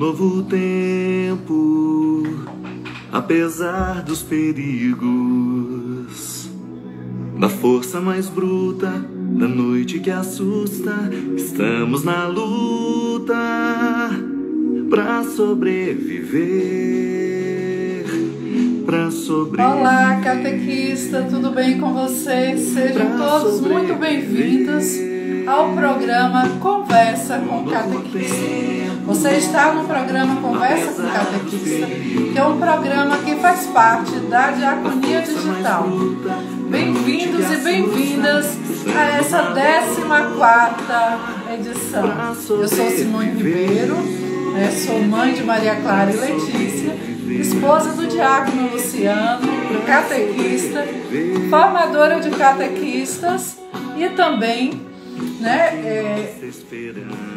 novo tempo, apesar dos perigos, da força mais bruta, da noite que assusta, estamos na luta pra sobreviver, pra sobreviver. Olá, catequista, tudo bem com vocês? Sejam todos muito bem-vindos ao programa Conversa com Catequista. Você está no programa Conversa com Catequista, que é um programa que faz parte da Diaconia Digital. Bem-vindos e bem-vindas a essa 14ª edição. Eu sou Simone Ribeiro, sou mãe de Maria Clara e Letícia, esposa do diácono Luciano, catequista, formadora de catequistas e também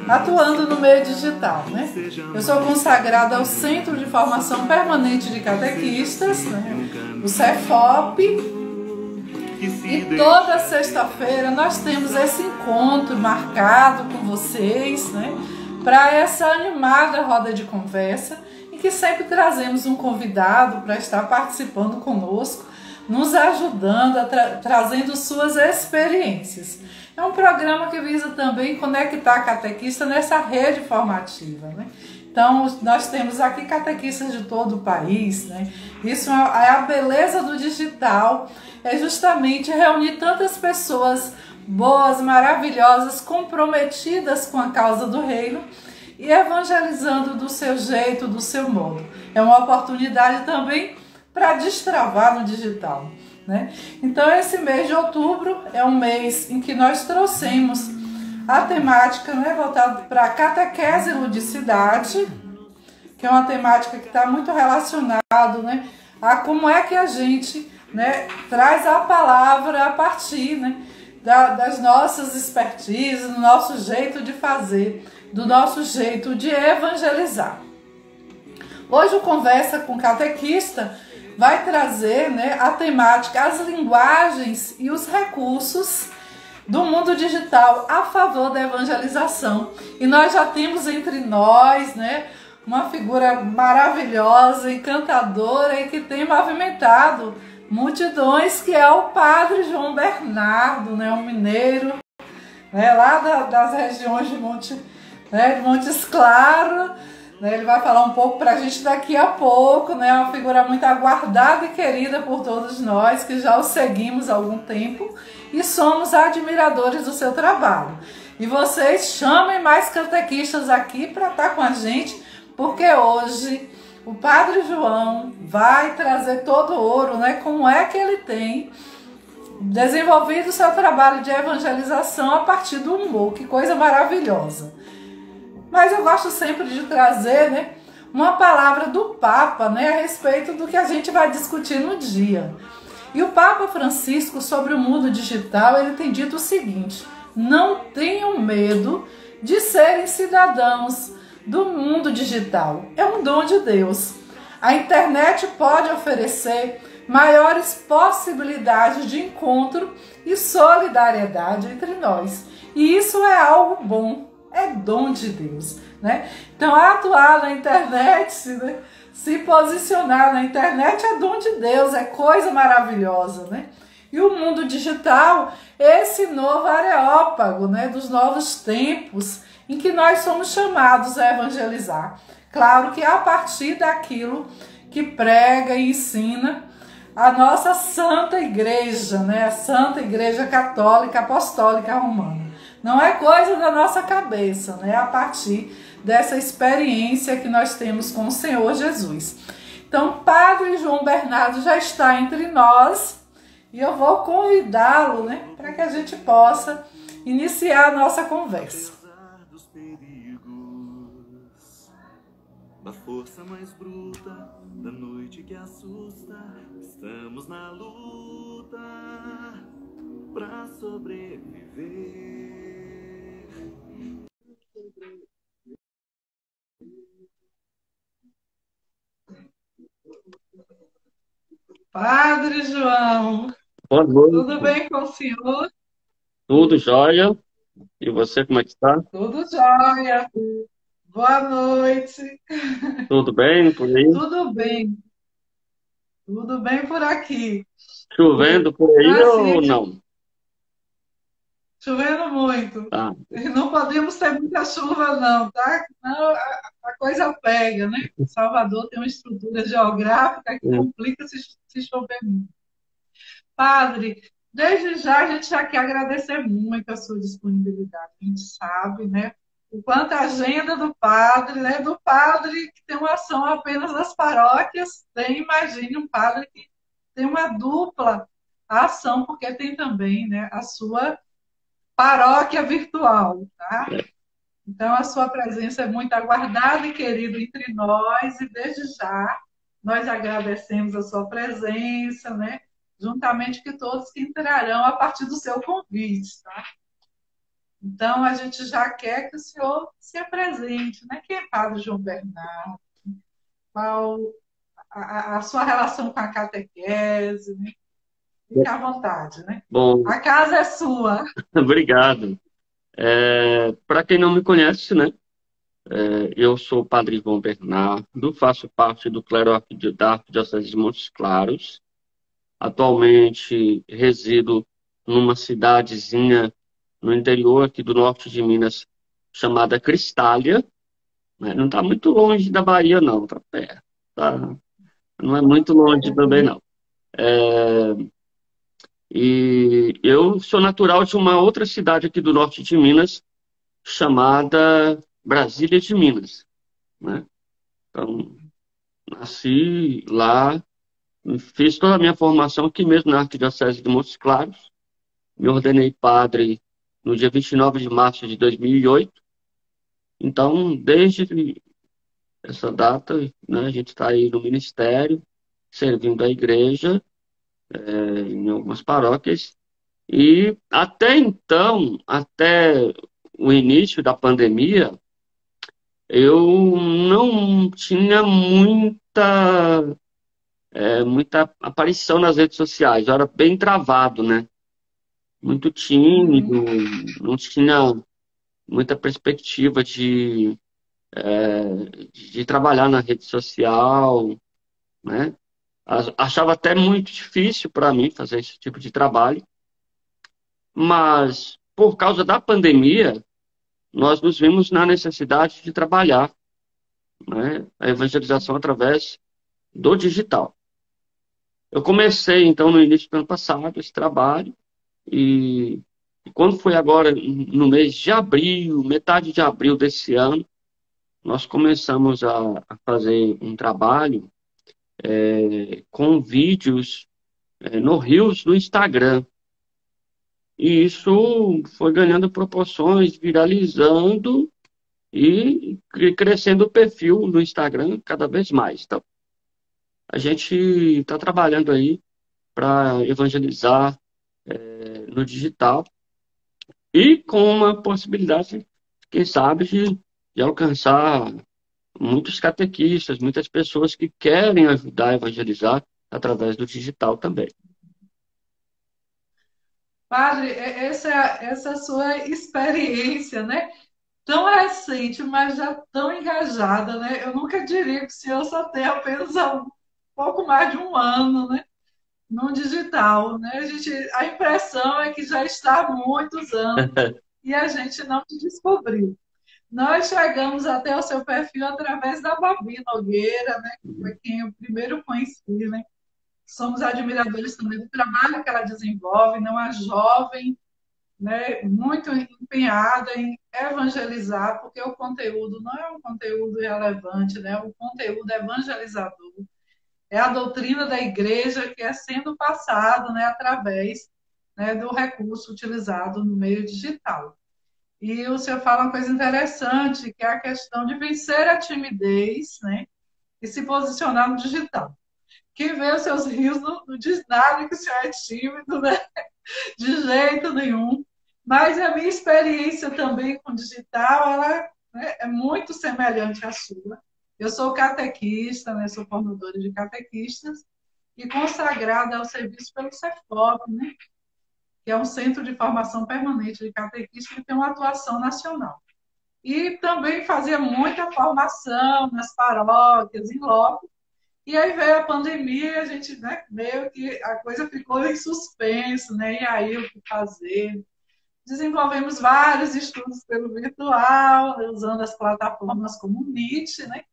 atuando no meio digital. Eu sou consagrada ao Centro de Formação Permanente de Catequistas, o CEFOP, e toda sexta-feira nós temos esse encontro marcado com vocês, para essa animada roda de conversa, em que sempre trazemos um convidado para estar participando conosco, nos ajudando, trazendo suas experiências. É um programa que visa também conectar a catequista nessa rede formativa. Então, nós temos aqui catequistas de todo o país. Isso é a beleza do digital, é justamente reunir tantas pessoas boas, maravilhosas, comprometidas com a causa do reino e evangelizando do seu jeito, do seu modo. É uma oportunidade também para destravar no digital. Então, esse mês de outubro é um mês em que nós trouxemos a temática voltada para a catequese e ludicidade, que é uma temática que está muito relacionada a como é que a gente traz a palavra a partir das nossas expertises, do nosso jeito de fazer, do nosso jeito de evangelizar. Hoje o Conversa com Catequista vai trazer a temática, as linguagens e os recursos do mundo digital a favor da evangelização. E nós já temos entre nós uma figura maravilhosa, encantadora e que tem movimentado multidões, que é o Padre João Bernardo, um mineiro lá das regiões de Montes Claros. Ele vai falar um pouco para a gente daqui a pouco, uma figura muito aguardada e querida por todos nós, que já o seguimos há algum tempo e somos admiradores do seu trabalho. E vocês chamem mais catequistas aqui para estar com a gente, porque hoje o Padre João vai trazer todo o ouro, como é que ele tem desenvolvido o seu trabalho de evangelização a partir do humor. Que coisa maravilhosa! Mas eu gosto sempre de trazer uma palavra do Papa a respeito do que a gente vai discutir no dia. E o Papa Francisco, sobre o mundo digital, ele tem dito o seguinte: não tenham medo de serem cidadãos do mundo digital. É um dom de Deus. A internet pode oferecer maiores possibilidades de encontro e solidariedade entre nós. E isso é algo bom. É dom de Deus, Então, atuar na internet, se posicionar na internet é dom de Deus, é coisa maravilhosa, E o mundo digital, esse novo areópago, dos novos tempos em que nós somos chamados a evangelizar. Claro que a partir daquilo que prega e ensina a nossa Santa Igreja, a Santa Igreja Católica Apostólica Romana. Não é coisa da nossa cabeça, a partir dessa experiência que nós temos com o Senhor Jesus. Então, Padre João Bernardo já está entre nós e eu vou convidá-lo, para que a gente possa iniciar a nossa conversa. Da força mais bruta, da noite que assusta, estamos na luta pra sobreviver. Padre João, Boa noite. tudo bem com o senhor? Tudo jóia. E você, como é que está? Tudo jóia. Boa noite. Tudo bem por aí? Tudo bem, tudo bem por aqui. Chovendo por Então, aí assim, ou não? chovendo muito. Tá. Não podemos ter muita chuva, não, tá? Não, a coisa pega, né? Salvador tem uma estrutura geográfica que Hum. complica se chover muito. Padre, desde já a gente já quer agradecer muito a sua disponibilidade. A gente sabe, né? O quanto a agenda do padre, né? Do padre que tem uma ação apenas nas paróquias, tem, imagine um padre que tem uma dupla ação, porque tem também, né, a sua paróquia virtual, tá? Então, a sua presença é muito aguardada e querida entre nós, e desde já nós agradecemos a sua presença, né? Juntamente com todos que entrarão a partir do seu convite, tá? Então, a gente já quer que o senhor se apresente, né? Quem é Padre João Bernardo? Qual a sua relação com a catequese, né? Fique à vontade, né? Bom, A casa é sua. obrigado. Para quem não me conhece, né? Eu sou o Padre João Bernardo, faço parte do clero da Arquidiocese de Montes Claros. Atualmente resido numa cidadezinha no interior aqui do norte de Minas, chamada Cristália, né? Não está muito longe da Bahia, não, está perto. Tá? Não é muito longe também, não. E eu sou natural de uma outra cidade aqui do norte de Minas, chamada Brasília de Minas, né? Então, nasci lá, fiz toda a minha formação aqui mesmo na Arquidiocese de Montes Claros, me ordenei padre no dia 29 de março de 2008. Então, desde essa data, né, a gente está aí no ministério, servindo a igreja, em algumas paróquias. E até então, até o início da pandemia, eu não tinha muita aparição nas redes sociais. Eu era bem travado, né? Muito tímido, Uhum. não tinha muita perspectiva de trabalhar na rede social, né? Achava até muito difícil para mim fazer esse tipo de trabalho, mas por causa da pandemia, nós nos vimos na necessidade de trabalhar, né, a evangelização através do digital. Eu comecei, então, no início do ano passado, esse trabalho, e quando foi agora, no mês de abril, metade de abril desse ano, nós começamos a fazer um trabalho com vídeos no Reels do Instagram. E isso foi ganhando proporções, viralizando e crescendo o perfil no Instagram cada vez mais. Então, a gente está trabalhando aí para evangelizar no digital e com uma possibilidade, quem sabe, de alcançar muitos catequistas, muitas pessoas que querem ajudar a evangelizar através do digital também. Padre, essa sua experiência, né? Tão recente, mas já tão engajada, né? Eu nunca diria que o senhor só tem apenas há um pouco mais de um ano, né? No digital, né? A impressão é que já está há muitos anos e a gente não te descobriu. Nós chegamos até o seu perfil através da Babi Nogueira, né? Que foi quem eu primeiro conheci, né? Somos admiradores também do trabalho que ela desenvolve, não é jovem, né, muito empenhada em evangelizar, porque o conteúdo não é um conteúdo irrelevante, né, o conteúdo é evangelizador. É a doutrina da igreja que é sendo passado, né, através, né, do recurso utilizado no meio digital. E o senhor fala uma coisa interessante, que é a questão de vencer a timidez, né, e se posicionar no digital. Quem vê os seus rios não diz nada que o senhor é tímido, né? De jeito nenhum. Mas a minha experiência também com digital, ela, né, é muito semelhante à sua. Eu sou catequista, né, sou formadora de catequistas e consagrada ao serviço pelo CEFOP, né, que é um centro de formação permanente de catequistas que tem uma atuação nacional. e também fazia muita formação nas paróquias, em loco. E aí veio a pandemia e a gente, né, meio que a coisa ficou em suspenso, né? E aí o que fazer? Desenvolvemos vários estudos pelo virtual, usando as plataformas como o Meet, né?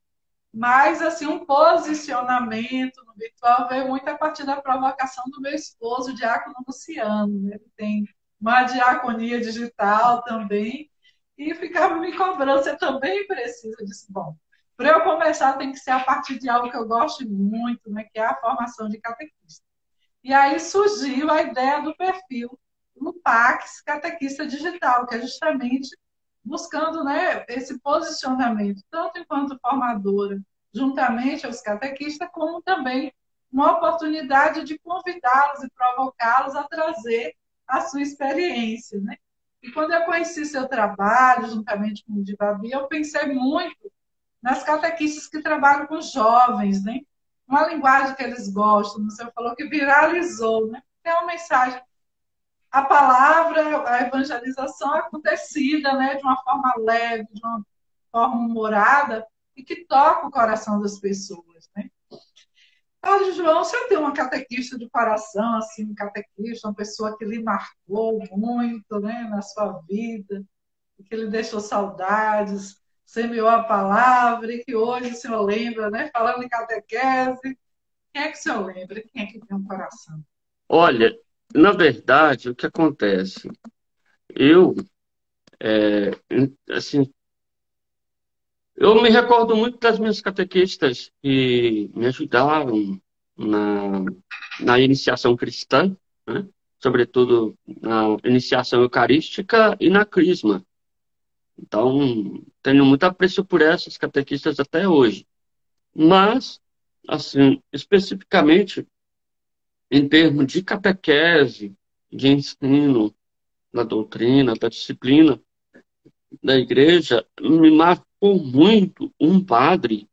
Mas, assim, um posicionamento no virtual veio muito a partir da provocação do meu esposo, o diácono Luciano, né? Ele tem uma diaconia digital também, e ficava me cobrando, você também precisa. Eu disse, bom, para eu começar tem que ser a partir de algo que eu gosto muito, né? Que é a formação de catequista. E aí surgiu a ideia do perfil no Pax Catequista Digital, que é justamente buscando, né, esse posicionamento, tanto enquanto formadora, juntamente aos catequistas, como também uma oportunidade de convidá-los e provocá-los a trazer a sua experiência. Né? E quando eu conheci seu trabalho, juntamente com o de Babi, eu pensei muito nas catequistas que trabalham com jovens, né? Uma linguagem que eles gostam, você falou que viralizou, né? Tem uma mensagem, a palavra, a evangelização acontecida, né? De uma forma leve, de uma forma humorada, e que toca o coração das pessoas, né? Padre João, você tem uma catequista de coração, assim, um catequista, uma pessoa que lhe marcou muito, né, na sua vida, que lhe deixou saudades, semeou a palavra e que hoje o senhor lembra, né? Falando em catequese, quem é que o senhor lembra? Quem é que tem um coração? Olha, na verdade, o que acontece? Eu, assim, eu me recordo muito das minhas catequistas que me ajudaram na, na iniciação cristã, né? Sobretudo na iniciação eucarística e na crisma. Então, tenho muito apreço por essas catequistas até hoje. Mas, assim, especificamente em termos de catequese, de ensino da doutrina, da disciplina da igreja, me marcou muito um padre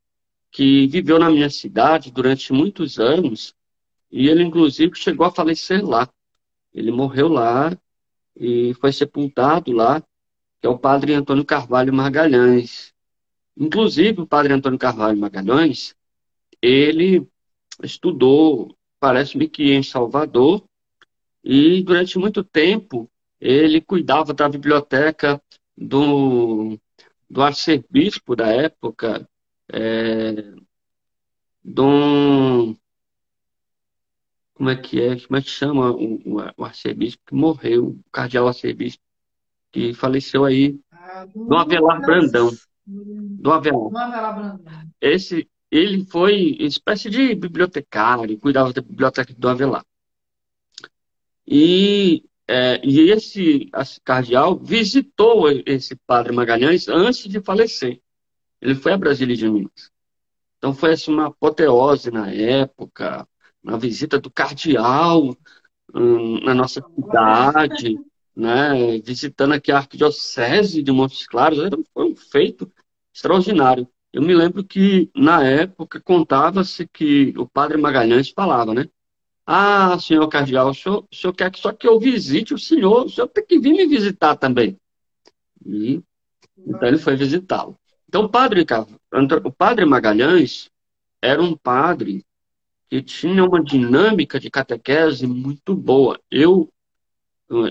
que viveu na minha cidade durante muitos anos e ele, inclusive, chegou a falecer lá. Ele morreu lá e foi sepultado lá, que é o padre Antônio Carvalho Magalhães. Inclusive, o padre Antônio Carvalho Magalhães, ele estudou, parece-me que em Salvador, e durante muito tempo ele cuidava da biblioteca do arcebispo da época, é, Dom, como é que é? Como é que chama o arcebispo que morreu, o cardeal arcebispo, que faleceu aí, Dom Avelar Brandão. Dom Avelar. Brandão. Ele foi espécie de bibliotecário, cuidava da biblioteca do Avelar. E esse cardeal visitou esse padre Magalhães antes de falecer. Ele foi a Brasília de Minas. Então foi assim, uma apoteose na época, uma visita do cardeal na nossa cidade, né, visitando aqui a Arquidiocese de Montes Claros. Foi um feito extraordinário. Eu me lembro que, na época, contava-se que o padre Magalhães falava, né? Ah, senhor cardeal, o senhor quer que só que eu visite o senhor tem que vir me visitar também. E, então ele foi visitá-lo. Então o padre Magalhães era um padre que tinha uma dinâmica de catequese muito boa. Eu,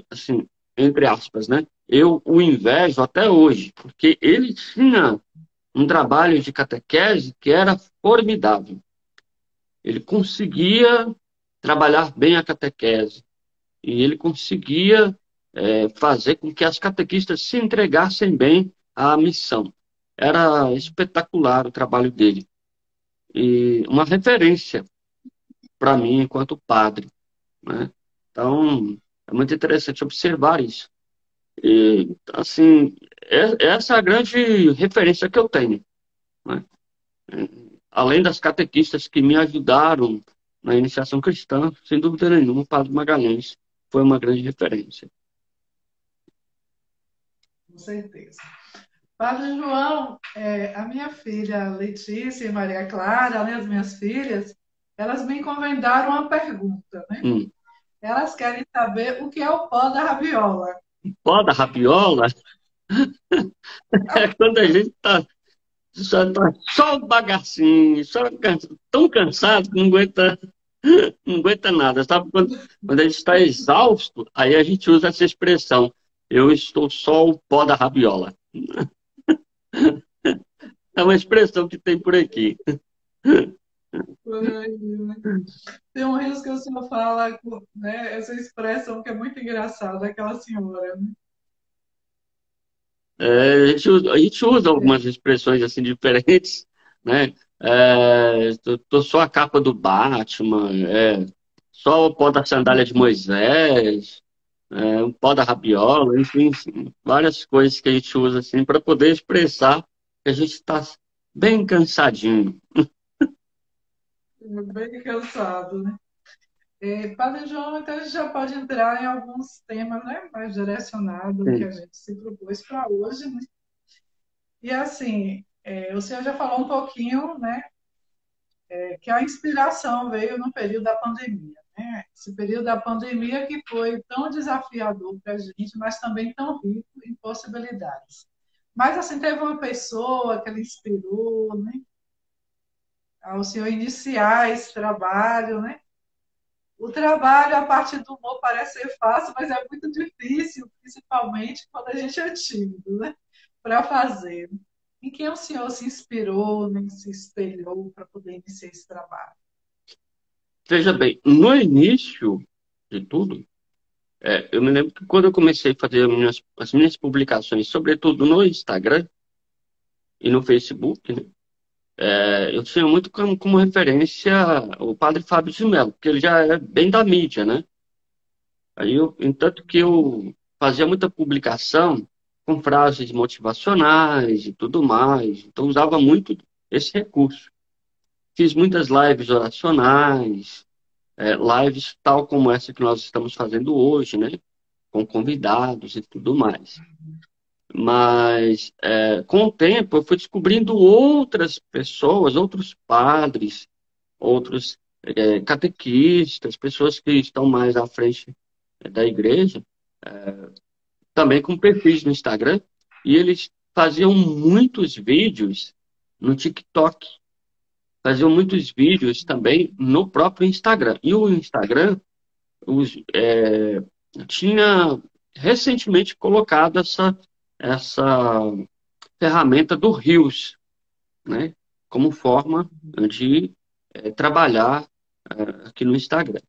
assim, entre aspas, né? Eu o invejo até hoje, porque ele tinha um trabalho de catequese que era formidável. Ele conseguia trabalhar bem a catequese e ele conseguia fazer com que as catequistas se entregassem bem à missão. Era espetacular o trabalho dele e uma referência para mim enquanto padre, né? Então, é muito interessante observar isso. E, assim, essa é a grande referência que eu tenho, né? Além das catequistas que me ajudaram na iniciação cristã, sem dúvida nenhuma, o Padre Magalhães foi uma grande referência. Com certeza. Padre João, a minha filha Letícia e Maria Clara, né, as minhas filhas, elas me encomendaram uma pergunta, né? Elas querem saber o que é o pó da rabiola. Pó da rabiola? É quando a gente tá só o bagacinho, tão cansado que não aguenta nada, sabe? Quando a gente está exausto, aí a gente usa essa expressão, eu estou só o pó da rabiola. É uma expressão que tem por aqui. Ai, né? Tem um risco que o senhor fala, né, essa expressão que é muito engraçada, daquela senhora, né? A gente usa algumas expressões assim diferentes, né? Tô só a capa do Batman, só o pó da sandália de Moisés, o pó da rabiola, enfim, várias coisas que a gente usa assim para poder expressar que a gente está bem cansadinho. Bem cansado, né? Padre João, então a gente já pode entrar em alguns temas, né, mais direcionados que a Sim. gente se propôs para hoje, né? E assim, o senhor já falou um pouquinho, né, que a inspiração veio no período da pandemia, né? Esse período da pandemia que foi tão desafiador para a gente, mas também tão rico em possibilidades. Mas assim, teve uma pessoa que ele inspirou, né, ao senhor iniciar esse trabalho, né? O trabalho, a parte do humor, parece ser fácil, mas é muito difícil, principalmente quando a gente é tímido, né? Para fazer. Em quem o senhor se inspirou, né? Se espelhou para poder iniciar esse trabalho? Veja bem, no início de tudo, eu me lembro que quando eu comecei a fazer as minhas publicações, sobretudo no Instagram e no Facebook, né, eu tinha muito como referência o padre Fábio de Mello, porque ele já é bem da mídia, né? Entanto que eu fazia muita publicação com frases motivacionais e tudo mais, então usava muito esse recurso. Fiz muitas lives oracionais, lives tal como essa que nós estamos fazendo hoje, né? Com convidados e tudo mais. Mas, com o tempo, eu fui descobrindo outras pessoas, outros padres, outros catequistas, pessoas que estão mais à frente da igreja, também com perfis no Instagram, e eles faziam muitos vídeos no TikTok, faziam muitos vídeos também no próprio Instagram. E o Instagram tinha recentemente colocado essa ferramenta do Reels, né, como forma de trabalhar aqui no Instagram.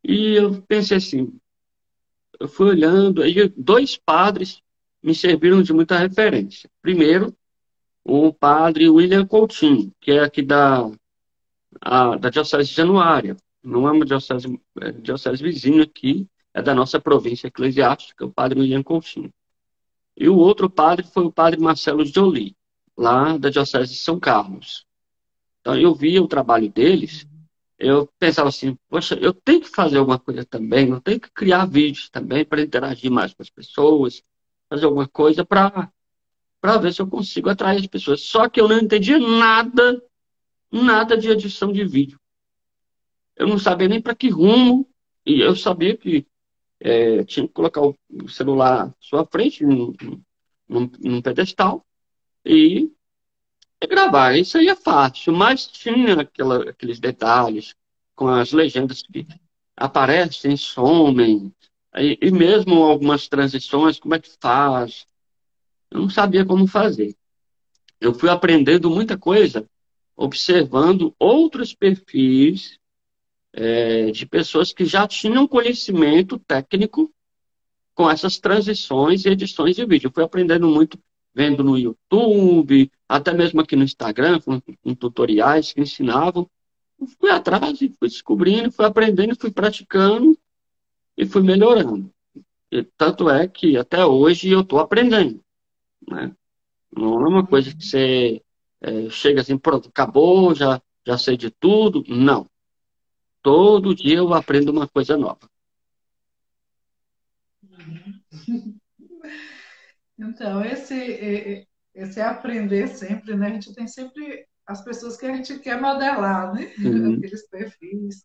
E eu pensei assim, eu fui olhando, aí dois padres me serviram de muita referência. Primeiro, o padre William Coutinho, que é aqui da Diocese de Januária. Não é uma diocese, diocese vizinha aqui, é da nossa província eclesiástica, o padre William Coutinho. E o outro padre foi o padre Marcelo Joly, lá da Diocese de São Carlos. Então eu via o trabalho deles, eu pensava assim, poxa, eu tenho que fazer alguma coisa também, eu tenho que criar vídeos também para interagir mais com as pessoas, fazer alguma coisa para ver se eu consigo atrair as pessoas. Só que eu não entendia nada de edição de vídeo. Eu não sabia nem para que rumo, e eu sabia que tinha que colocar o celular à sua frente, num pedestal, e gravar. Isso aí é fácil, mas tinha aqueles detalhes com as legendas que aparecem, somem, e mesmo algumas transições, como é que faz? Eu não sabia como fazer. Eu fui aprendendo muita coisa observando outros perfis de pessoas que já tinham conhecimento técnico com essas transições e edições de vídeo. Eu fui aprendendo muito vendo no YouTube, até mesmo aqui no Instagram, com tutoriais que ensinavam. Eu fui atrás e fui descobrindo, fui aprendendo, fui praticando e fui melhorando. E tanto é que até hoje eu estou aprendendo, né? Não é uma coisa que você chega assim, pronto, acabou, já sei de tudo. Não. Todo dia eu aprendo uma coisa nova. Então, esse aprender sempre, né? A gente tem sempre as pessoas que a gente quer modelar, né? Uhum. Aqueles perfis.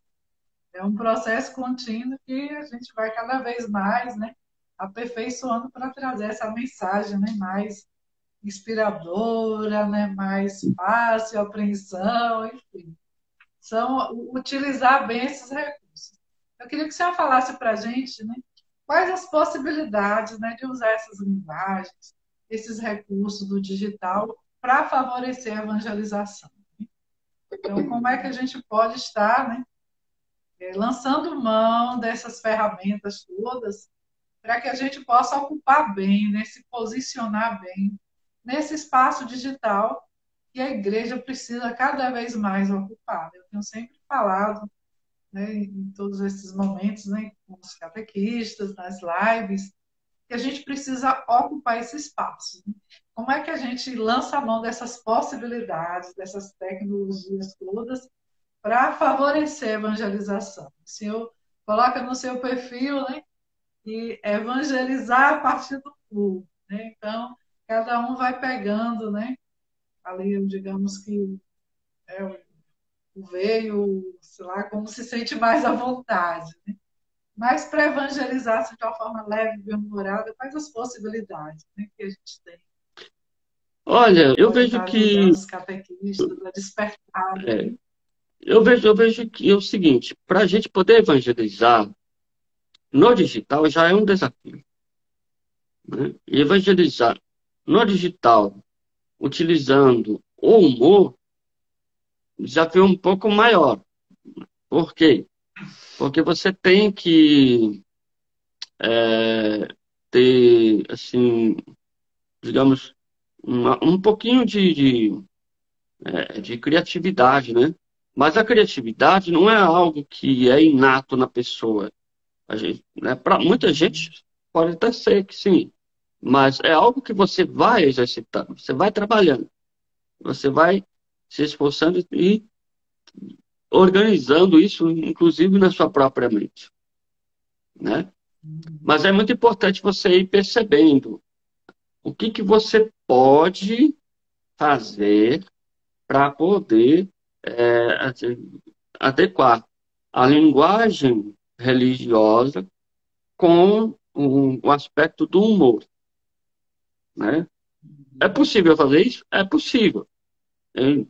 É um processo contínuo que a gente vai cada vez mais, né? aperfeiçoando para trazer essa mensagem, né, mais inspiradora, né, mais fácil, apreensão, enfim. São utilizar bem esses recursos. Eu queria que você falasse para a gente, né, quais as possibilidades, né, de usar essas linguagens, esses recursos do digital para favorecer a evangelização. Então, como é que a gente pode estar, né, lançando mão dessas ferramentas todas para que a gente possa ocupar bem, né, se posicionar bem nesse espaço digital que a igreja precisa cada vez mais ocupar. Eu tenho sempre falado, né, em todos esses momentos, né, com os catequistas, nas lives, que a gente precisa ocupar esse espaço. Como é que a gente lança a mão dessas possibilidades, dessas tecnologias todas, para favorecer a evangelização? O senhor coloca no seu perfil, né, e evangelizar a partir do povo, né? Então, cada um vai pegando, né, ali, digamos que veio, sei lá, como se sente mais à vontade, né? Mas para evangelizar assim, de uma forma leve, bem-humorada, quais as possibilidades, né, que a gente tem? Olha, eu Pode vejo estar ajudando que os catequistas a despertar. é, eu vejo que é o seguinte, para a gente poder evangelizar no digital já é um desafio, né? E evangelizar no digital, utilizando o humor, o desafio é um pouco maior. Por quê? Porque você tem que é, ter, assim, digamos, um pouquinho de criatividade, né? Mas a criatividade não é algo que é inato na pessoa. A gente, né, para muita gente pode até ser que sim, mas é algo que você vai exercitando, você vai trabalhando, você vai se esforçando e organizando isso, inclusive na sua própria mente, né? Mas é muito importante você ir percebendo o que que você pode fazer para poder adequar a linguagem religiosa com o aspecto do humor, né? É possível fazer isso? É possível.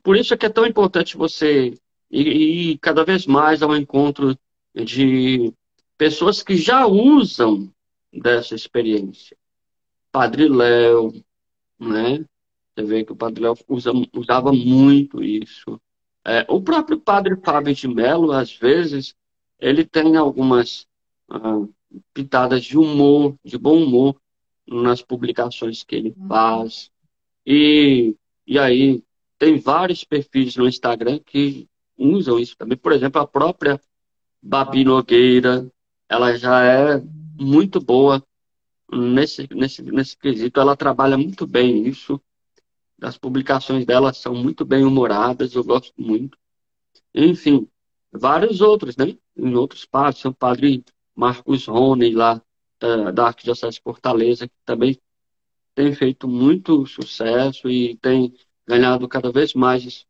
Por isso é que é tão importante você ir cada vez mais ao encontro de pessoas que já usam dessa experiência. Padre Léo, né? Você vê que o Padre Léo usava muito isso. O próprio Padre Fábio de Mello, às vezes, ele tem algumas ah, pitadas de humor, de bom humor, nas publicações que ele faz. E, e aí, tem vários perfis no Instagram que usam isso também. Por exemplo, a própria Babi Nogueira, ela já é muito boa nesse quesito. Ela trabalha muito bem isso. As publicações dela são muito bem humoradas, eu gosto muito. Enfim, vários outros, né? Em outros padres, o padre Marcos Rony, lá da Arquidiocese de Fortaleza, que também tem feito muito sucesso e tem ganhado cada vez mais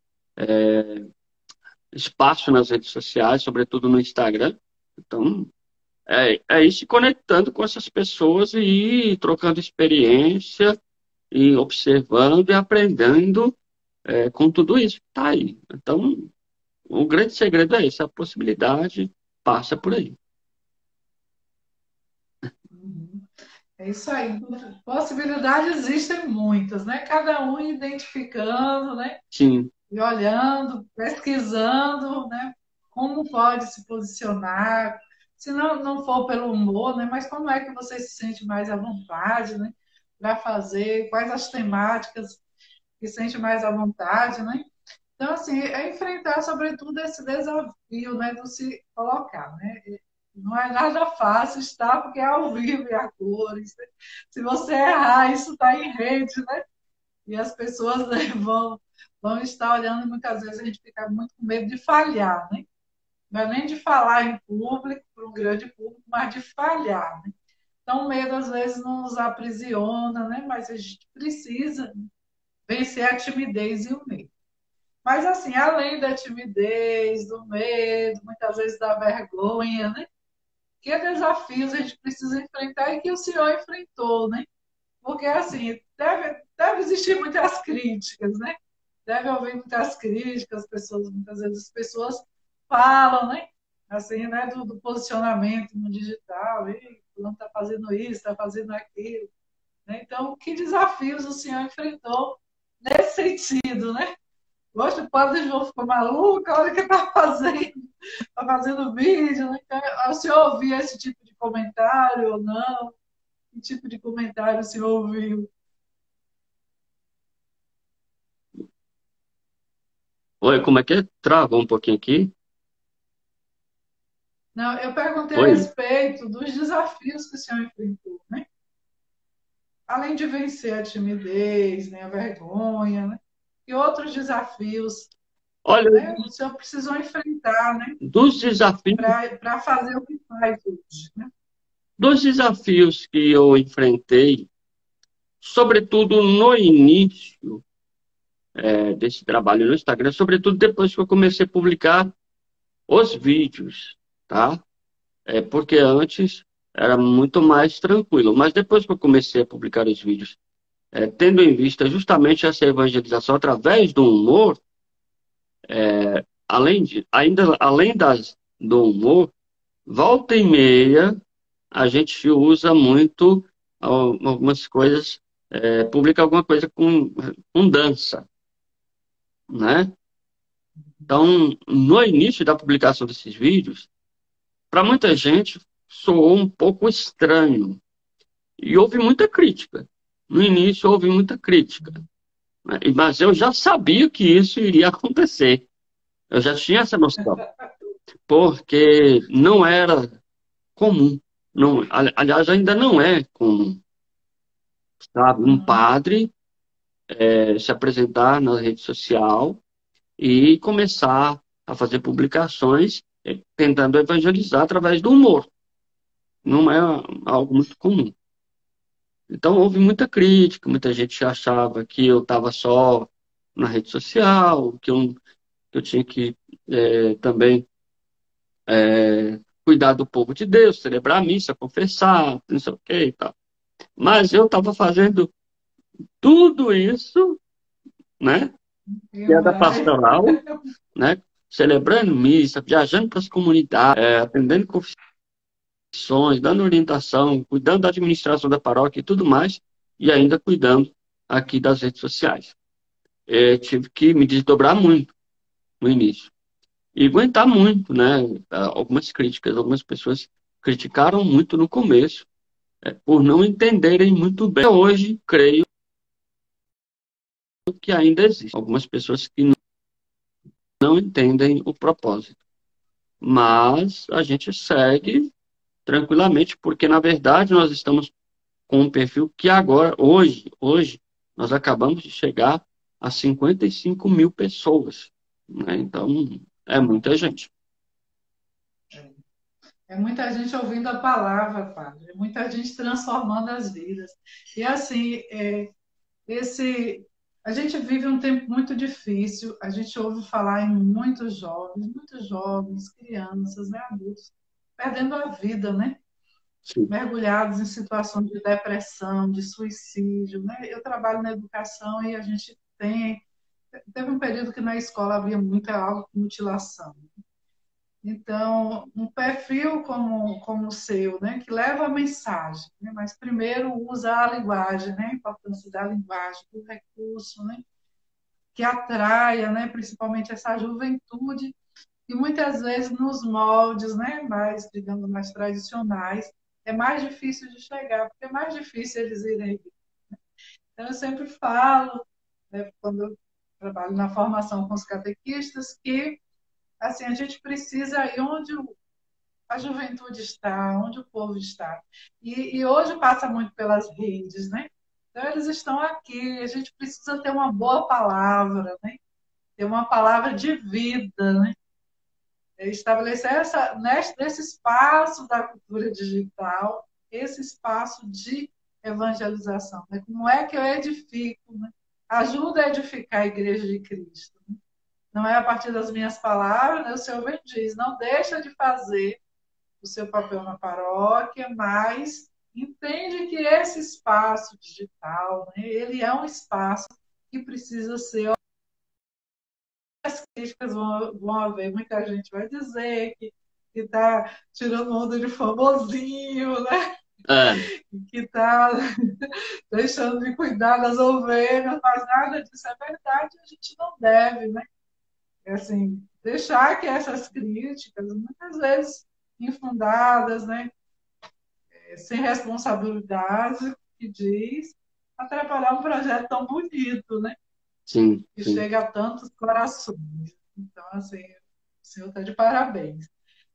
espaço nas redes sociais, sobretudo no Instagram. Então, é ir se conectando com essas pessoas e ir trocando experiência e observando e aprendendo com tudo isso que está aí. Então, o grande segredo é esse, a possibilidade passa por aí. É isso aí. Possibilidades existem muitas, né? Cada um identificando, né? Sim, E olhando, pesquisando, né? Como pode se posicionar, se não for pelo humor, né? Mas como é que você se sente mais à vontade, né? Para fazer, quais as temáticas que sente mais à vontade, né? Então, assim, é enfrentar, sobretudo, esse desafio, né? Do se colocar, né? Não é nada fácil estar, porque é ao vivo e a cores. Né? Se você errar, isso está em rede, né? E as pessoas, né, vão estar olhando e muitas vezes a gente fica muito com medo de falhar, né? Não é nem de falar em público, para um grande público, mas de falhar, né? Então, o medo às vezes nos aprisiona, né? Mas a gente precisa vencer a timidez e o medo. Mas, assim, além da timidez, do medo, muitas vezes da vergonha, né? que desafios a gente precisa enfrentar e que o senhor enfrentou, né? Porque, assim, deve existir muitas críticas, né? Deve haver muitas críticas, muitas vezes as pessoas falam, né? Assim, né? Do posicionamento no digital, e fulano está fazendo isso, está fazendo aquilo, né? Então, que desafios o senhor enfrentou nesse sentido, né? Hoje o padre João ficou maluco, a hora que tá fazendo vídeo, né? Então, o senhor ouvia esse tipo de comentário ou não? Que tipo de comentário o senhor ouviu? Oi, como é que é? Travou um pouquinho aqui. Não, eu perguntei a Oi. respeito dos desafios que o senhor enfrentou, né? Além de vencer a timidez, né, a vergonha, né? E outros desafios, Olha, né? O senhor precisou enfrentar, né? dos desafios, Para fazer o que faz hoje, né? dos desafios que eu enfrentei, sobretudo no início, desse trabalho no Instagram, sobretudo depois que eu comecei a publicar os vídeos, tá? Porque antes era muito mais tranquilo, mas depois que eu comecei a publicar os vídeos, tendo em vista justamente essa evangelização através do humor, ainda além do humor, volta e meia a gente usa muito algumas coisas, publica alguma coisa com dança, né? Então, no início da publicação desses vídeos, para muita gente soou um pouco estranho e houve muita crítica. No início houve muita crítica, né? Mas eu já sabia que isso iria acontecer. Eu já tinha essa noção, porque não era comum. Não, aliás, ainda não é comum, sabe? Um Uhum. padre se apresentar na rede social e começar a fazer publicações tentando evangelizar através do humor. Não é algo muito comum. Então, houve muita crítica, muita gente achava que eu estava só na rede social, que eu tinha que também cuidar do povo de Deus, celebrar a missa, confessar, não sei o que e tal. Mas eu estava fazendo tudo isso, né, E que é da vai. pastoral, né, celebrando missa, viajando para as comunidades, atendendo confissões, dando orientação, cuidando da administração da paróquia e tudo mais, e ainda cuidando aqui das redes sociais. Tive que me desdobrar muito no início. E aguentar muito, né? Algumas críticas, algumas pessoas criticaram muito no começo, por não entenderem muito bem. Hoje, creio que ainda existem algumas pessoas que não entendem o propósito. Mas a gente segue tranquilamente, porque na verdade nós estamos com um perfil que agora, hoje, nós acabamos de chegar a 55 mil pessoas, né? Então, é muita gente. É muita gente ouvindo a palavra, padre. É muita gente transformando as vidas. E assim, esse a gente vive um tempo muito difícil. A gente ouve falar em muitos jovens, crianças, né, adultos, perdendo a vida, né? Sim, Mergulhados em situações de depressão, de suicídio, né? Eu trabalho na educação e a gente teve um período que na escola havia muita automutilação. Então, um perfil como o seu, né, que leva a mensagem, né, mas primeiro usa a linguagem, né, a importância da linguagem, do recurso, né, que atraia, né, principalmente essa juventude, e muitas vezes nos moldes, né, mais, digamos, mais tradicionais, é mais difícil de chegar, porque é mais difícil eles irem. Então, eu sempre falo, né, quando eu trabalho na formação com os catequistas, que assim, a gente precisa ir onde a juventude está, onde o povo está. E hoje passa muito pelas redes, né? Então, eles estão aqui, a gente precisa ter uma boa palavra, né? Ter uma palavra de vida, né? Estabelecer nesse espaço da cultura digital, esse espaço de evangelização. Né? Como é que eu edifico? Né? Ajuda a edificar a Igreja de Cristo. Né? Não é a partir das minhas palavras, né? O Senhor bem diz, não deixa de fazer o seu papel na paróquia, mas entende que esse espaço digital, né, ele é um espaço que precisa ser. As críticas vão haver, muita gente vai dizer que está tirando onda de famosinho, né? Que está deixando de cuidar das ovelhas, mas nada disso é verdade, a gente não deve, né? Assim, deixar que essas críticas, muitas vezes infundadas, né? Sem responsabilidade, que diz, atrapalhar um projeto tão bonito, né? Sim, Que sim. chega a tantos corações. Então, assim, o senhor está de parabéns.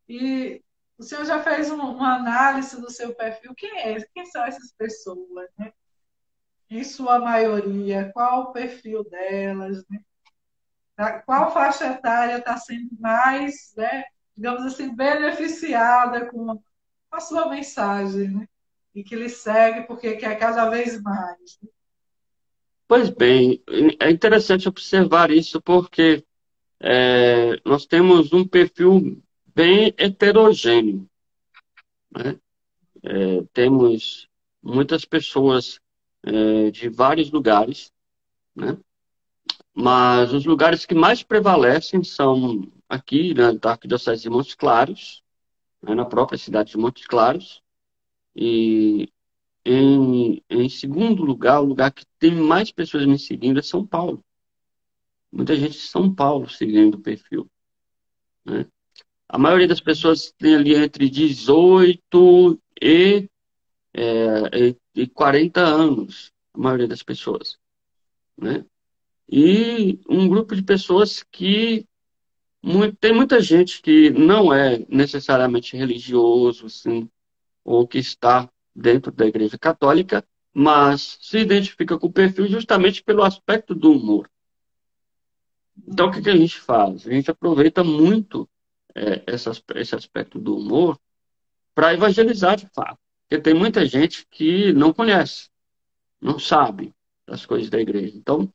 E o senhor já fez uma análise do seu perfil? Quem são essas pessoas, né? Em sua maioria, qual o perfil delas, né? Qual faixa etária está sendo mais, né, digamos assim, beneficiada com a sua mensagem, né? E que lhe segue porque quer cada vez mais. Né? Pois bem, é interessante observar isso porque nós temos um perfil bem heterogêneo, né? Temos muitas pessoas de vários lugares, né? Mas os lugares que mais prevalecem são aqui, né, da Arquidiocese de Montes Claros, né, na própria cidade de Montes Claros, e em segundo lugar, o lugar que tem mais pessoas me seguindo é São Paulo. Muita gente de São Paulo seguindo o perfil, né? A maioria das pessoas tem ali entre 18 e 40 anos, a maioria das pessoas, né? E um grupo de pessoas que tem muita gente que não é necessariamente religioso, assim, ou que está dentro da Igreja Católica, mas se identifica com o perfil justamente pelo aspecto do humor. Então, o que a gente faz? A gente aproveita muito esse aspecto do humor para evangelizar de fato. Porque tem muita gente que não conhece, não sabe das coisas da igreja. Então,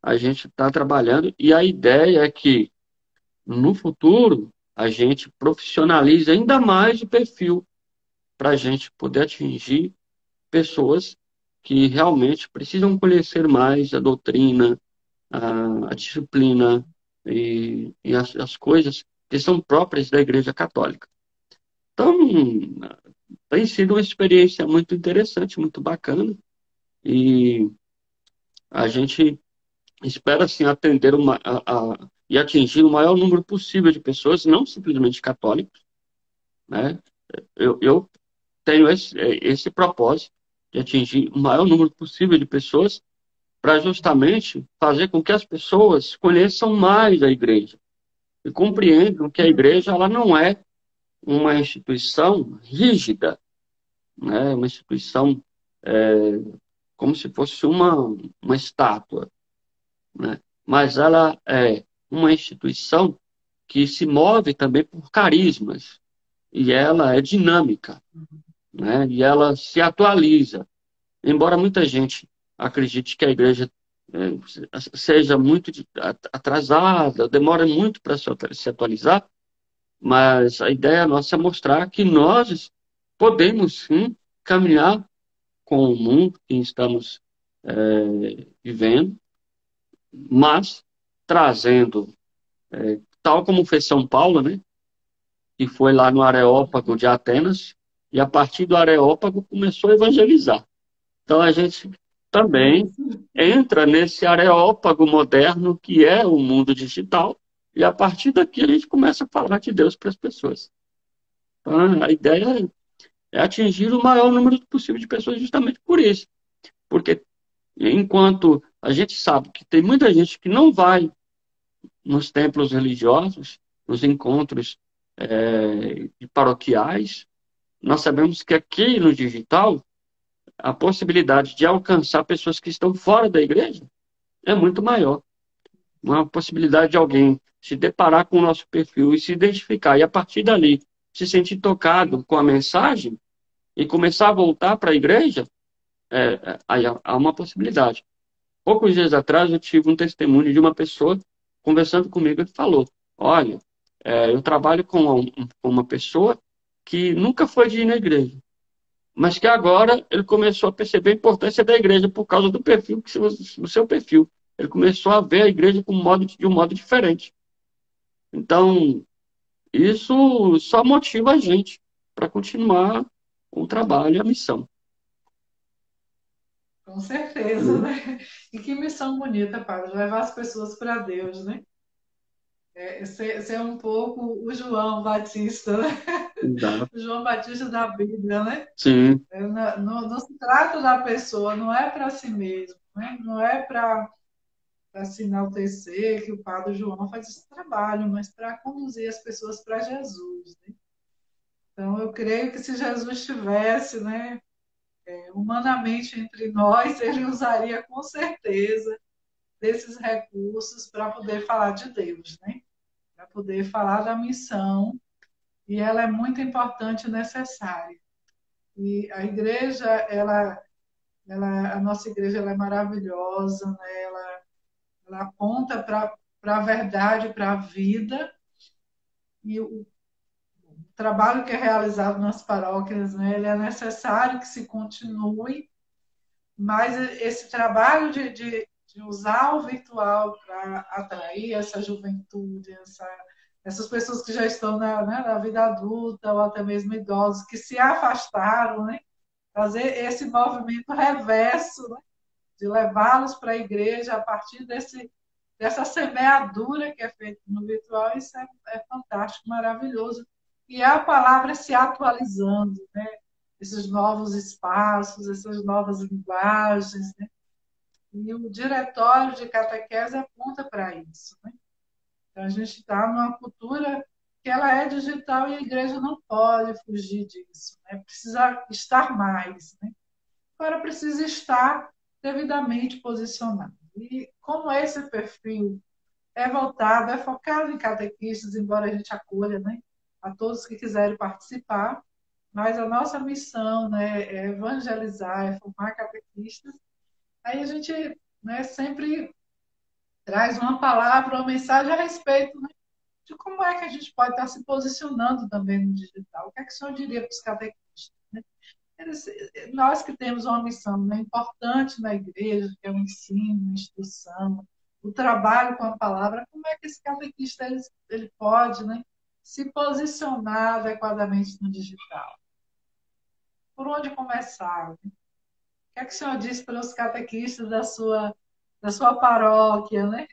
a gente está trabalhando e a ideia é que, no futuro, a gente profissionalize ainda mais o perfil para a gente poder atingir pessoas que realmente precisam conhecer mais a doutrina, a disciplina e as coisas que são próprias da Igreja Católica. Então, tem sido uma experiência muito interessante, muito bacana, e a gente espera, assim, atender e atingir o maior número possível de pessoas, não simplesmente católicos, né? Eu tenho esse propósito de atingir o maior número possível de pessoas para justamente fazer com que as pessoas conheçam mais a igreja e compreendam que a igreja ela não é uma instituição rígida, né? Uma instituição como se fosse uma estátua, né? Mas ela é uma instituição que se move também por carismas e ela é dinâmica, né? E ela se atualiza. Embora muita gente acredite que a igreja seja muito atrasada, demora muito para se atualizar, mas a ideia nossa é mostrar que nós podemos sim caminhar com o mundo que estamos vivendo, mas trazendo, tal como fez São Paulo, né, que foi lá no Areópago de Atenas, e a partir do Areópago começou a evangelizar. Então a gente também entra nesse areópago moderno que é o mundo digital, e a partir daqui a gente começa a falar de Deus para as pessoas. Então, a ideia é atingir o maior número possível de pessoas justamente por isso. Porque enquanto a gente sabe que tem muita gente que não vai nos templos religiosos, nos encontros paroquiais, nós sabemos que aqui no digital a possibilidade de alcançar pessoas que estão fora da igreja é muito maior. Uma possibilidade de alguém se deparar com o nosso perfil e se identificar, e a partir dali se sentir tocado com a mensagem e começar a voltar para a igreja, aí há uma possibilidade. Poucos dias atrás eu tive um testemunho de uma pessoa conversando comigo e falou: olha, eu trabalho com uma pessoa que nunca foi de ir na igreja, mas que agora ele começou a perceber a importância da igreja por causa do perfil, do seu perfil. Ele começou a ver a igreja de um modo diferente. Então, isso só motiva a gente para continuar o trabalho e a missão. Com certeza, né? E que missão bonita, Padre, levar as pessoas para Deus, né? Ser um pouco o João Batista, né? Exato. O João Batista da Bíblia, né? Sim. Não se trata da pessoa, não é para si mesmo, né? Não é para se enaltecer que o Padre João faz esse trabalho, mas para conduzir as pessoas para Jesus, né? Então, eu creio que se Jesus estivesse, né, humanamente entre nós, ele usaria com certeza desses recursos para poder falar de Deus, né? Para poder falar da missão, e ela é muito importante e necessária. E a igreja, a nossa igreja, ela é maravilhosa, né? Ela aponta para a verdade, para a vida, e o trabalho que é realizado nas paróquias, né? Ele é necessário que se continue, mas esse trabalho de usar o virtual para atrair essa juventude, essas pessoas que já estão na vida adulta, ou até mesmo idosos, que se afastaram, né? Fazer esse movimento reverso, né? De levá-los para a igreja a partir dessa semeadura que é feita no virtual, isso é fantástico, maravilhoso. E a palavra se atualizando, né? Esses novos espaços, essas novas linguagens, né? E o diretório de catequese aponta para isso, né? Então, a gente está numa cultura que ela é digital e a igreja não pode fugir disso, né? Precisa estar mais, né? Agora precisa estar devidamente posicionado. E como esse perfil é voltado, é focado em catequistas, embora a gente acolha, né, a todos que quiserem participar, mas a nossa missão, né, é evangelizar, é formar catequistas. Aí a gente, né, sempre traz uma palavra, uma mensagem a respeito, né, de como é que a gente pode estar se posicionando também no digital. O que é que o senhor diria para os catequistas? Né? Nós que temos uma missão, né, importante na igreja, que é o ensino, a instrução, o trabalho com a palavra, como é que esse catequista ele pode, né, se posicionar adequadamente no digital? Por onde começar? Né? O que é que o senhor diz para os catequistas da sua paróquia, né?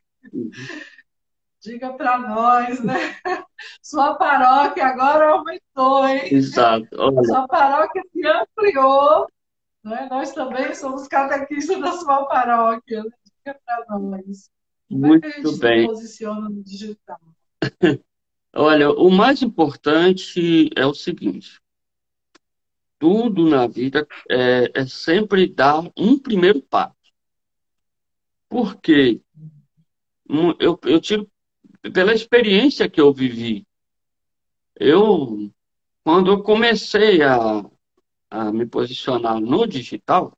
Diga para nós, né? Sua paróquia agora aumentou, hein? Exato. Olha, sua paróquia se ampliou, né? Nós também somos catequistas da sua paróquia. Né? Diga para nós. Como é que a gente muito se bem. posiciona no digital? Olha, o mais importante é o seguinte: tudo na vida é sempre dar um primeiro passo. Por quê? Eu tiro pela experiência que eu vivi. Quando eu comecei a me posicionar no digital,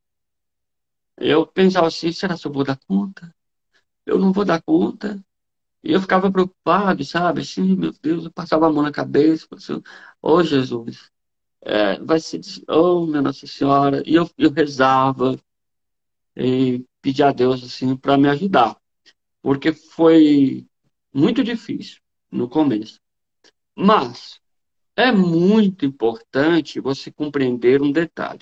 eu pensava assim, será que eu vou dar conta? Eu não vou dar conta. E eu ficava preocupado, sabe? Assim, meu Deus, eu passava a mão na cabeça, assim, oh Jesus, vai ser, oh minha Nossa Senhora. E eu rezava e pedia a Deus, assim, para me ajudar. Porque foi muito difícil no começo. Mas é muito importante você compreender um detalhe,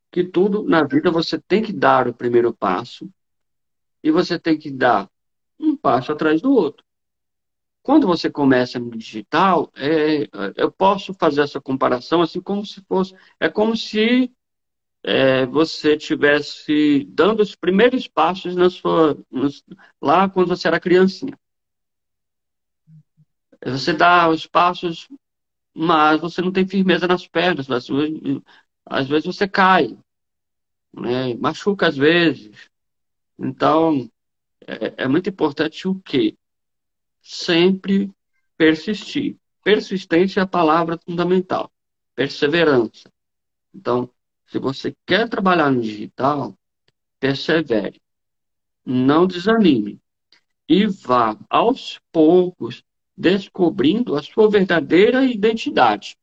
que tudo na vida você tem que dar o primeiro passo e você tem que dar um passo atrás do outro. Quando você começa no digital, eu posso fazer essa comparação assim como se fosse, é como se você estivesse dando os primeiros passos lá quando você era criancinha. Você dá os passos, mas você não tem firmeza nas pernas, às vezes você cai, né? Machuca às vezes. Então, é muito importante o quê? Sempre persistir. Persistência é a palavra fundamental. Perseverança. Então, se você quer trabalhar no digital, persevere. Não desanime. E vá, aos poucos, descobrindo a sua verdadeira identidade.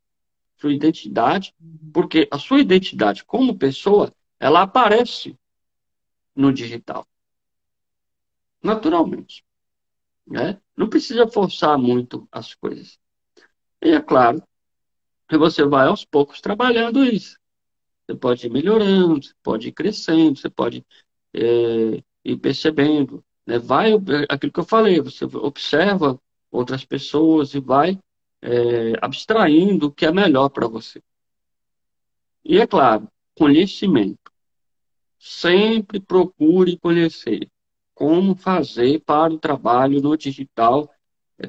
sua identidade, porque a sua identidade como pessoa, ela aparece no digital, naturalmente, né? Não precisa forçar muito as coisas. E é claro que você vai aos poucos trabalhando isso. Você pode ir melhorando, você pode ir crescendo, você pode ir percebendo, né? Vai, aquilo que eu falei, você observa outras pessoas e vai abstraindo o que é melhor para você. E é claro, conhecimento. Sempre procure conhecer como fazer para o trabalho no digital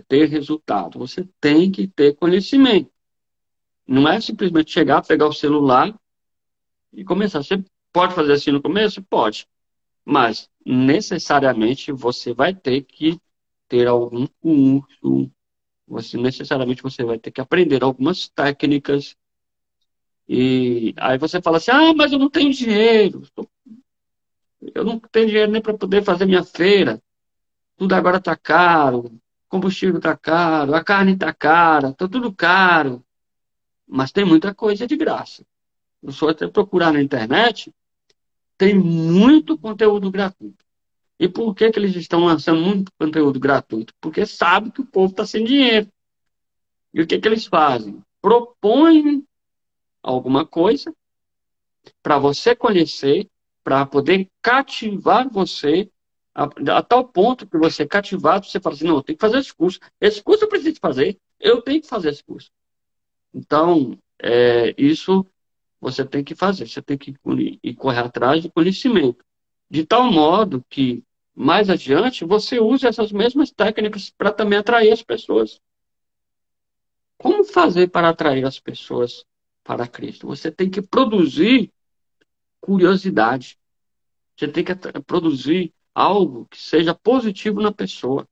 ter resultado. Você tem que ter conhecimento. Não é simplesmente chegar, pegar o celular e começar. Você pode fazer assim no começo? Pode. Mas necessariamente você vai ter que ter algum curso, necessariamente você vai ter que aprender algumas técnicas. E aí você fala assim: ah, mas eu não tenho dinheiro. Eu não tenho dinheiro nem para poder fazer minha feira. Tudo agora está caro. Combustível está caro, a carne está cara, está tudo caro. Mas tem muita coisa de graça. Eu só até procurar na internet, tem muito conteúdo gratuito. E por que eles estão lançando muito conteúdo gratuito? Porque sabe que o povo está sem dinheiro. E o que eles fazem? Propõem alguma coisa para você conhecer, para poder cativar você, a tal ponto que você é cativado, você fala assim, não, eu tenho que fazer esse curso eu preciso fazer, eu tenho que fazer esse curso. Então, isso você tem que fazer, você tem que ir correr atrás de conhecimento, de tal modo que, mais adiante, você use essas mesmas técnicas para também atrair as pessoas. Como fazer para atrair as pessoas para Cristo? Você tem que produzir curiosidade. Você tem que produzir algo que seja positivo na pessoa.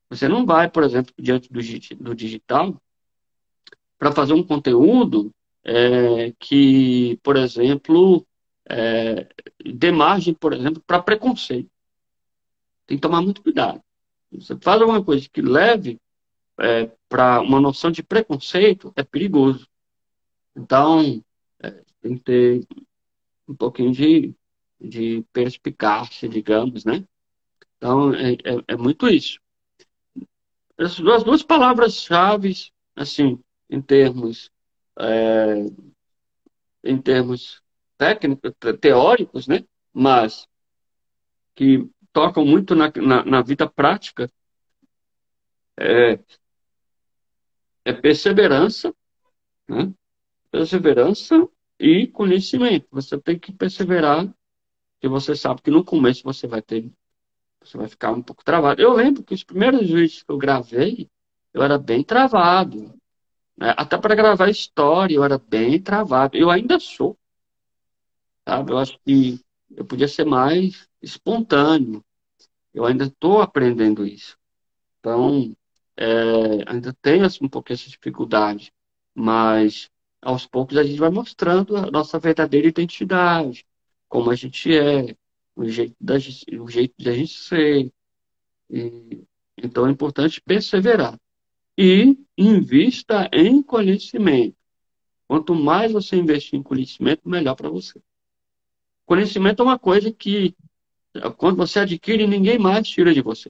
Você não vai, por exemplo, diante do digital para fazer um conteúdo que, por exemplo, dê margem, por exemplo, para preconceito. Tem que tomar muito cuidado. Você faz alguma coisa que leve para uma noção de preconceito, é perigoso. Então, tem que ter um pouquinho de perspicácia, digamos, né? Então, é muito isso. As duas palavras-chave, assim, em termos, é, em termos técnicos, teóricos, né? Mas que tocam muito na vida prática, é, é perseverança, né? Perseverança e conhecimento. Você tem que perseverar, que você sabe que no começo você vai ficar um pouco travado. Eu lembro que os primeiros vídeos que eu gravei, eu era bem travado, né? Até para gravar história, eu era bem travado. Eu ainda sou, sabe? Eu acho que eu podia ser mais espontâneo. Eu ainda estou aprendendo isso. Então, ainda tenho assim, um pouco essa dificuldade. Mas, aos poucos, a gente vai mostrando a nossa verdadeira identidade, como a gente é, o jeito de a gente ser. E, então, é importante perseverar. E invista em conhecimento. Quanto mais você investir em conhecimento, melhor para você. Conhecimento é uma coisa que, quando você adquire, ninguém mais tira de você.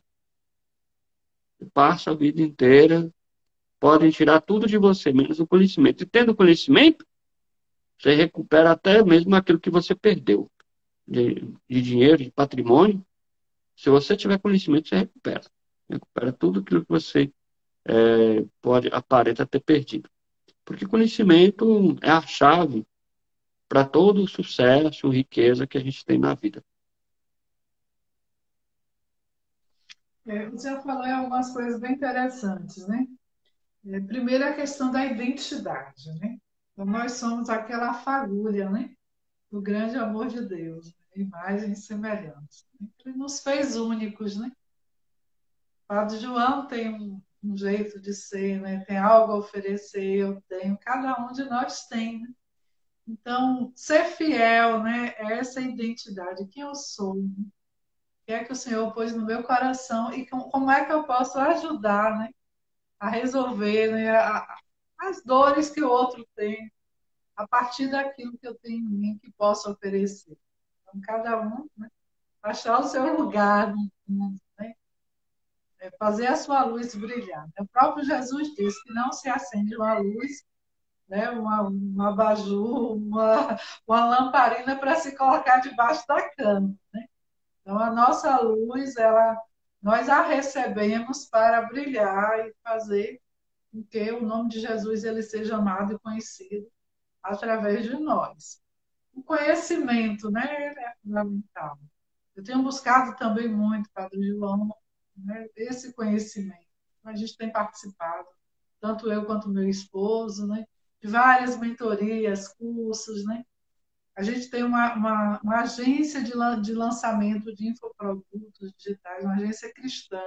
Você passa a vida inteira, podem tirar tudo de você, menos o conhecimento. E tendo conhecimento, você recupera até mesmo aquilo que você perdeu de dinheiro, de patrimônio. Se você tiver conhecimento, você recupera. Recupera tudo aquilo que você aparenta ter perdido. Porque conhecimento é a chave para todo o sucesso, riqueza que a gente tem na vida. Você já falou em algumas coisas bem interessantes, né? Primeiro, a questão da identidade, né? Então, nós somos aquela fagulha, né? Do grande amor de Deus, né? Imagem e semelhança. Ele nos fez únicos, né? O Padre João tem um jeito de ser, né? Tem algo a oferecer, eu tenho, cada um de nós tem, né? Então, ser fiel, né? É essa identidade, quem eu sou, né? O que é que o Senhor pôs no meu coração e como é que eu posso ajudar, né? A resolver, né? as dores que o outro tem, a partir daquilo que eu tenho em mim que posso oferecer. Então, cada um, né, achar o seu lugar no mundo, né? Fazer a sua luz brilhar. O próprio Jesus disse que não se acende uma luz, né, uma abajur, uma lamparina para se colocar debaixo da cama. Né? Então, a nossa luz, nós a recebemos para brilhar e fazer com que o nome de Jesus ele seja amado e conhecido através de nós. O conhecimento, né, ele é fundamental. Eu tenho buscado também muito, Padre João, né, esse conhecimento. A gente tem participado, tanto eu quanto meu esposo, né, de várias mentorias, cursos, né? A gente tem uma agência de lançamento de infoprodutos digitais, uma agência cristã,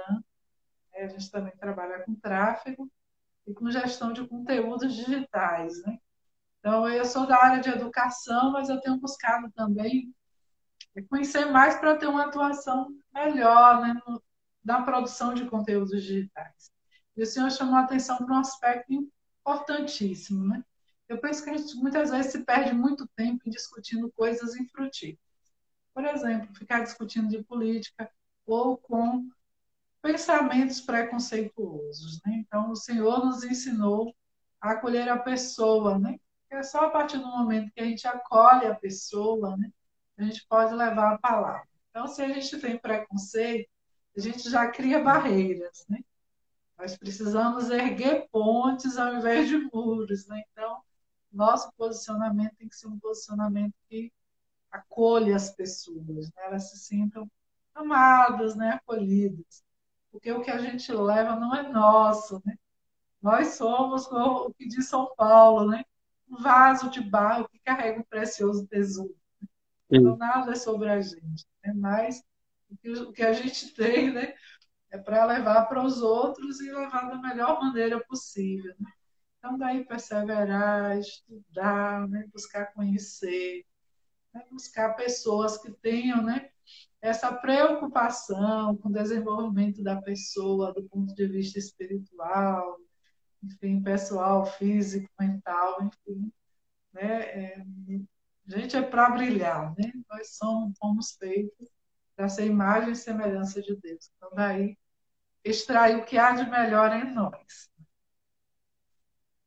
né? A gente também trabalha com tráfego e com gestão de conteúdos digitais, né? Então, eu sou da área de educação, mas eu tenho buscado também conhecer mais para ter uma atuação melhor, né, na produção de conteúdos digitais. E o senhor chamou a atenção para um aspecto importantíssimo, né? Eu penso que a gente muitas vezes se perde muito tempo em discutindo coisas infrutíferas. Por exemplo, ficar discutindo de política ou com pensamentos preconceituosos, né? Então, o Senhor nos ensinou a acolher a pessoa, né? É só a partir do momento que a gente acolhe a pessoa, né, a gente pode levar a palavra. Então, se a gente tem preconceito, a gente já cria barreiras, né? Nós precisamos erguer pontes ao invés de muros, né? Então, nosso posicionamento tem que ser um posicionamento que acolha as pessoas, né? Elas se sintam amadas, né? Acolhidas. Porque o que a gente leva não é nosso, né? Nós somos, o que diz São Paulo, né? Um vaso de barro que carrega um precioso tesouro. Então, nada é sobre a gente, né? Mas o que a gente tem, né, é para levar para os outros e levar da melhor maneira possível. Né? Então, daí perseverar, estudar, né, buscar conhecer, né, buscar pessoas que tenham, né, essa preocupação com o desenvolvimento da pessoa do ponto de vista espiritual, enfim, pessoal, físico, mental, enfim. Né? A gente é para brilhar, né? Nós fomos feitos para ser imagem e semelhança de Deus. Então, daí, extrair o que há de melhor em nós.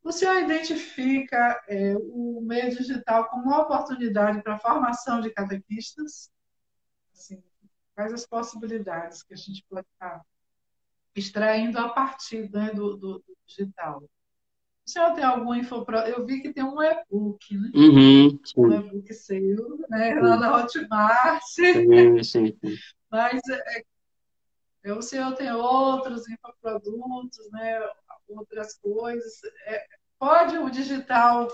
O senhor identifica o meio digital como uma oportunidade para a formação de catequistas? Assim, quais as possibilidades que a gente pode estar extraindo a partir, né, do digital? O senhor tem algum Eu vi que tem um e-book, né? Uhum, Um sim, e-book seu, né? Lá sim, na Hotmart. sim, sim, sim. Mas o senhor tem outros infoprodutos, né? Outras coisas. Pode o digital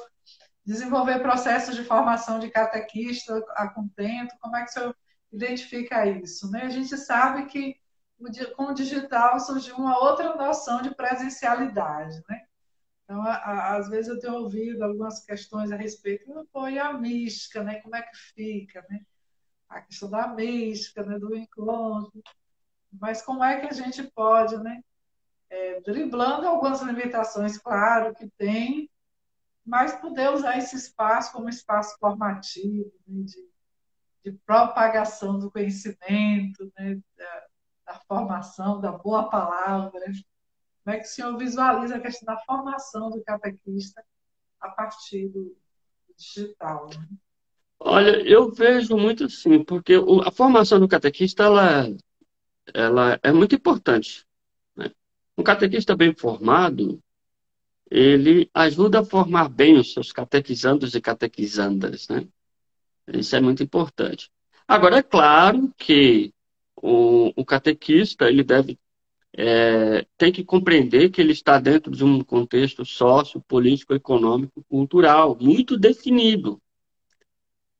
desenvolver processos de formação de catequista a contento? Como é que o senhor identifica isso? Né? A gente sabe que com o digital surgiu uma outra noção de presencialidade, né? Então, às vezes eu tenho ouvido algumas questões a respeito, e a mística, né? Como é que fica, né? A questão da mística, né? Do encontro. Mas como é que a gente pode, né? Driblando algumas limitações, claro que tem, mas poder usar esse espaço como espaço formativo, né? De propagação do conhecimento, né? Da formação, da boa palavra. Como é que o senhor visualiza a questão da formação do catequista a partir do digital? Né? Olha, eu vejo muito assim, porque a formação do catequista, ela é muito importante, né? Um catequista bem formado, ele ajuda a formar bem os seus catequizandos e catequizandas, né? Isso é muito importante. Agora, é claro que o catequista, ele deve, tem que compreender que ele está dentro de um contexto sócio, político, econômico, cultural, muito definido.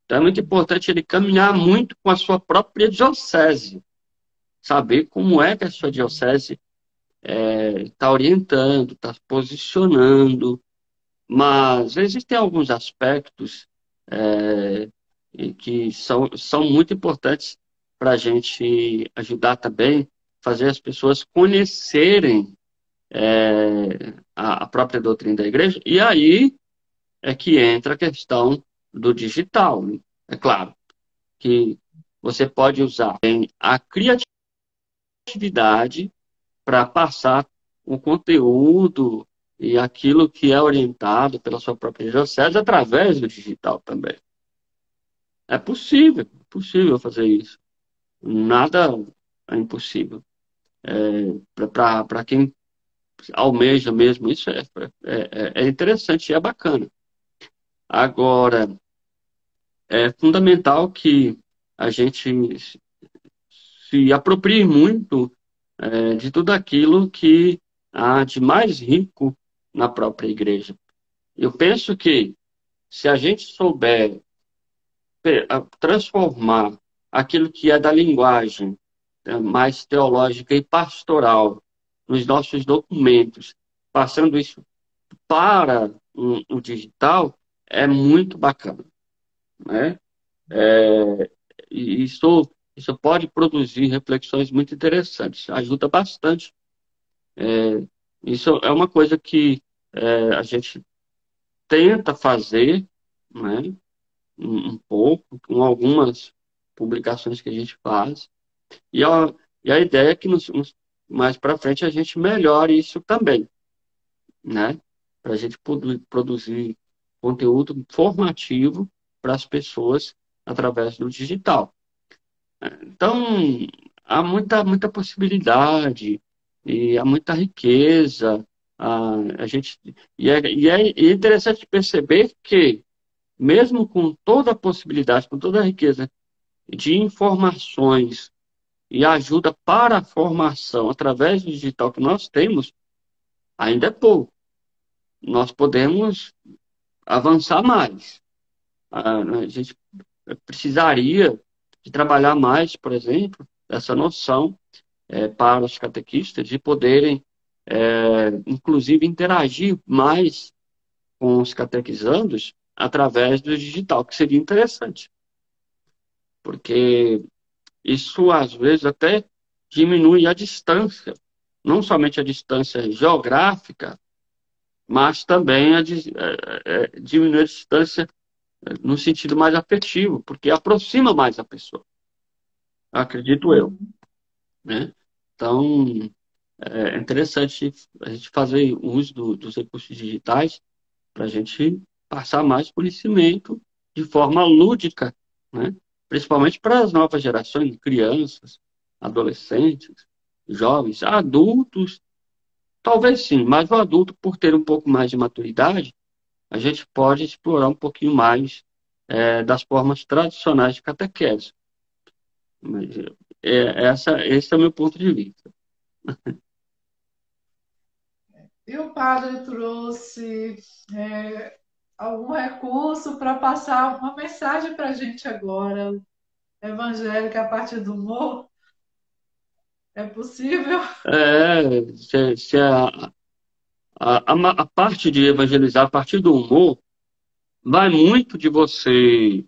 Então, é muito importante ele caminhar muito com a sua própria diocese, saber como é que a sua diocese está orientando, está posicionando, mas existem alguns aspectos é, que são muito importantes para a gente ajudar também, fazer as pessoas conhecerem a própria doutrina da igreja, e aí é que entra a questão do digital, né? É claro que você pode usar a criatividade para passar o conteúdo e aquilo que é orientado pela sua própria diocese através do digital também. É possível fazer isso. Nada é impossível. Para quem almeja mesmo isso, é interessante e é bacana. Agora, é fundamental que a gente se aproprie muito de tudo aquilo que há de mais rico na própria igreja. Eu penso que se a gente souber transformar aquilo que é da linguagem mais teológica e pastoral nos nossos documentos, passando isso para o digital, é muito bacana, né? E isso pode produzir reflexões muito interessantes, ajuda bastante. Isso é uma coisa que a gente tenta fazer, né? Um pouco, com algumas publicações que a gente faz, e a ideia é que mais para frente a gente melhore isso também, né? Para a gente produzir conteúdo formativo para as pessoas através do digital. Então, há muita possibilidade e há muita riqueza. A gente, e é interessante perceber que, mesmo com toda a possibilidade, com toda a riqueza de informações e ajuda para a formação através do digital que nós temos, ainda é pouco. Nós podemos avançar mais. A gente precisaria de trabalhar mais, por exemplo, essa noção para os catequistas de poderem, inclusive, interagir mais com os catequizandos através do digital, que seria interessante, porque isso, às vezes, até diminui a distância, não somente a distância geográfica, mas também diminui a distância no sentido mais afetivo, porque aproxima mais a pessoa, acredito eu, né? Então, é interessante a gente fazer uso dos recursos digitais para a gente passar mais conhecimento de forma lúdica, né? Principalmente para as novas gerações, crianças, adolescentes, jovens, adultos, talvez sim, mas o adulto, por ter um pouco mais de maturidade, a gente pode explorar um pouquinho mais das formas tradicionais de catequese. Mas, esse é o meu ponto de vista. E o padre trouxe algum recurso para passar uma mensagem para a gente agora, evangélica a partir do humor? É possível? Se a parte de evangelizar, a partir do humor, vai muito de você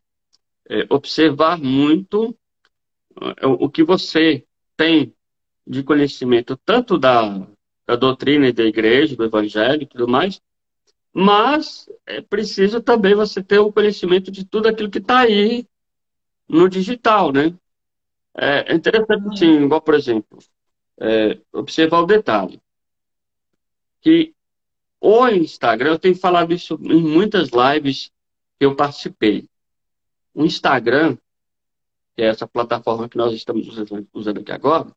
observar muito o que você tem de conhecimento, tanto da doutrina e da igreja, do evangelho e tudo mais, mas é preciso também você ter o conhecimento de tudo aquilo que está aí no digital, né? É interessante, assim, igual, por exemplo, observar o detalhe, que o Instagram, eu tenho falado isso em muitas lives que eu participei. O Instagram, que é essa plataforma que nós estamos usando aqui agora,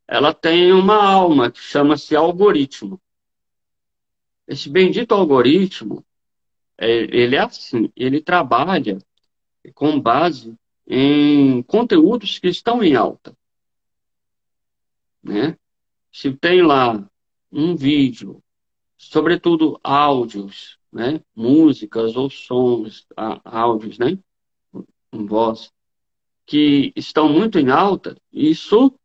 ela tem uma alma que chama-se algoritmo. Esse bendito algoritmo, ele é assim, ele trabalha com base em conteúdos que estão em alta, né? Se tem lá um vídeo, sobretudo áudios, né? Músicas ou sons, áudios, né? Em voz, que estão muito em alta, isso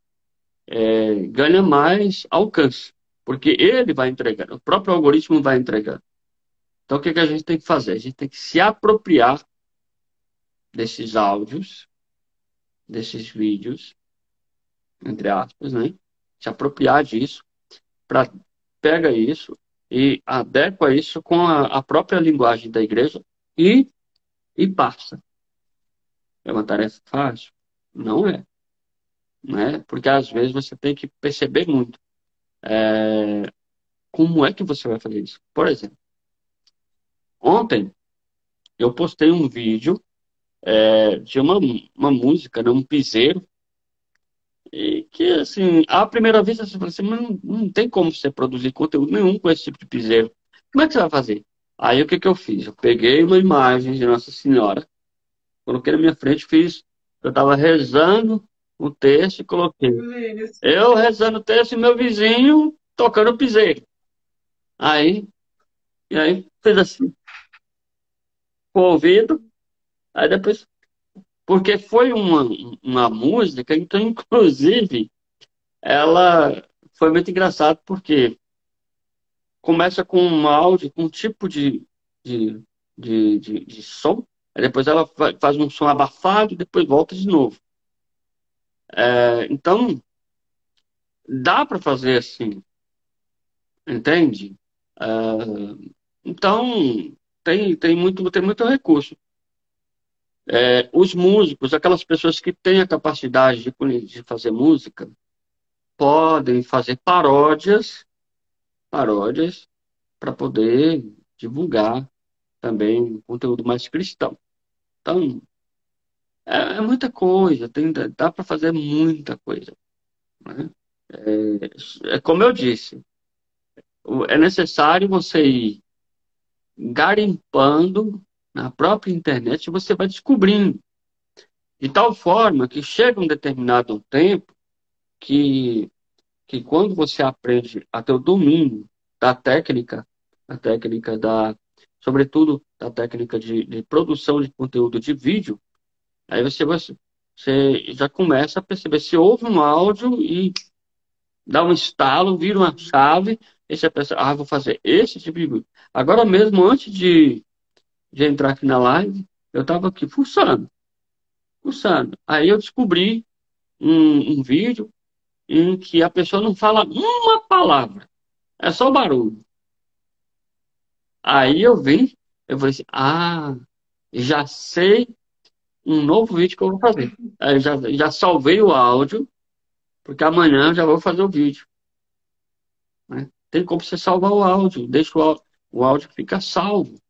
ganha mais alcance, porque ele vai entregar, o próprio algoritmo vai entregar. Então, o que a gente tem que fazer? A gente tem que se apropriar desses áudios, desses vídeos, entre aspas, né? Se apropriar disso para pega isso e adequa isso com a própria linguagem da igreja e passa. É uma tarefa fácil? Não é, né? Porque às vezes você tem que perceber muito como é que você vai fazer isso. Por exemplo, ontem eu postei um vídeo de uma música, né, um piseiro, e que, assim, à primeira vista você fala assim, mas não tem como você produzir conteúdo nenhum com esse tipo de piseiro. Como é que você vai fazer? Aí o que que eu fiz? Eu peguei uma imagem de Nossa Senhora, coloquei na minha frente, eu estava rezando o texto e coloquei. Isso. Eu rezando o texto e meu vizinho tocando piseiro. Aí, e aí fez assim, com o ouvido, aí depois, porque foi uma música, então, inclusive, ela foi muito engraçada, porque começa com um áudio, com um tipo de, de som, aí depois ela faz um som abafado e depois volta de novo. Então, dá para fazer assim, entende? É, então, tem muito recurso. Os músicos, aquelas pessoas que têm a capacidade de fazer música, podem fazer paródias para poder divulgar também conteúdo mais cristão. Então, é muita coisa, dá para fazer muita coisa, né? Como eu disse, é necessário você ir garimpando na própria internet, você vai descobrindo, de tal forma que chega um determinado tempo que, que quando você aprende a ter o domínio da técnica, a técnica sobretudo da técnica de produção de conteúdo de vídeo, aí você já começa a perceber se ouve um áudio e dá um estalo, vira uma chave, e você pensa, vou fazer esse tipo de vídeo. Agora mesmo, antes de entrar aqui na live, eu estava aqui fuçando. Aí eu descobri um vídeo em que a pessoa não fala uma palavra, é só barulho. Aí eu falei assim, já sei um novo vídeo que eu vou fazer. Aí eu já salvei o áudio, porque amanhã eu já vou fazer o vídeo, né? Tem como você salvar o áudio, deixa o áudio fica salvo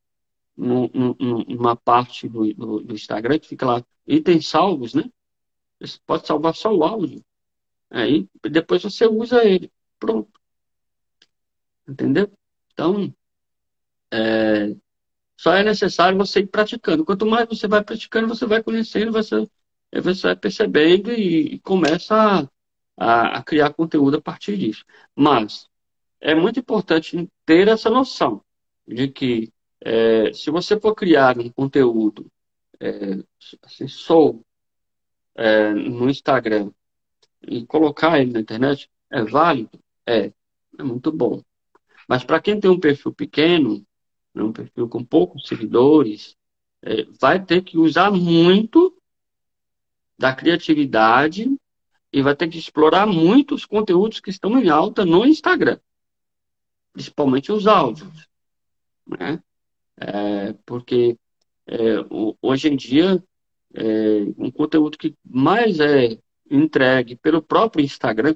numa parte do Instagram que fica lá, itens salvos, né? Você pode salvar só o áudio. Aí depois você usa ele. Pronto. Entendeu? Então, só é necessário você ir praticando. Quanto mais você vai praticando, você vai conhecendo, você vai percebendo e começa a criar conteúdo a partir disso. Mas é muito importante ter essa noção de que se você for criar um conteúdo assim, no Instagram e colocar ele na internet, é válido? É muito bom. Mas para quem tem um perfil pequeno, né, um perfil com poucos seguidores, vai ter que usar muito da criatividade e vai ter que explorar muito os conteúdos que estão em alta no Instagram, principalmente os áudios, né? Porque hoje em dia, um conteúdo que mais é entregue pelo próprio Instagram,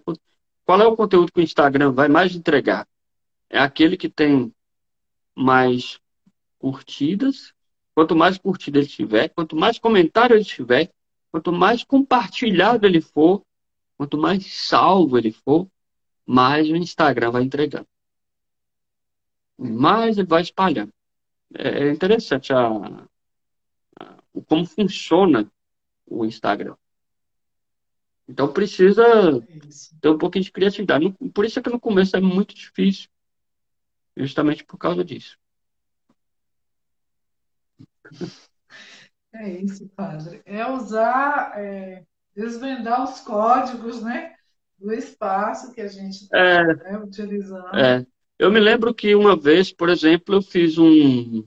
qual é o conteúdo que o Instagram vai mais entregar? É aquele que tem mais curtidas. Quanto mais curtida ele tiver, quanto mais comentário ele tiver, quanto mais compartilhado ele for, quanto mais salvo ele for, mais o Instagram vai entregando. Mais ele vai espalhando. É interessante como funciona o Instagram. Então precisa ter um pouquinho de criatividade. Por isso é que no começo é muito difícil, justamente por causa disso. É isso, padre. Desvendar os códigos, né, do espaço que a gente está, né, utilizando. Eu me lembro que uma vez, por exemplo, eu fiz um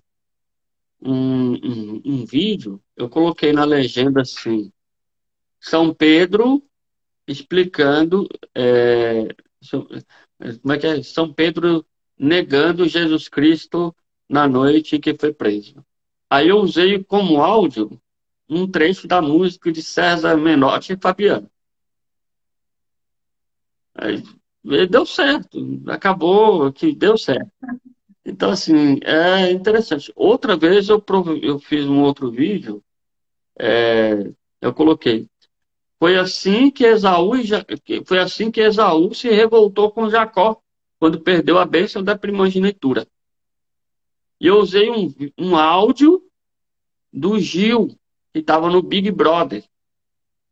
vídeo, eu coloquei na legenda assim, São Pedro explicando, Como é que é? São Pedro negando Jesus Cristo na noite em que foi preso. Aí eu usei como áudio um trecho da música de César Menotti e Fabiano. Aí deu certo, acabou que deu certo. Então, assim, é interessante. Outra vez eu fiz um outro vídeo, eu coloquei. Foi assim que Esaú se revoltou com Jacó, quando perdeu a bênção da primogenitura. E eu usei um áudio do Gil, que estava no Big Brother.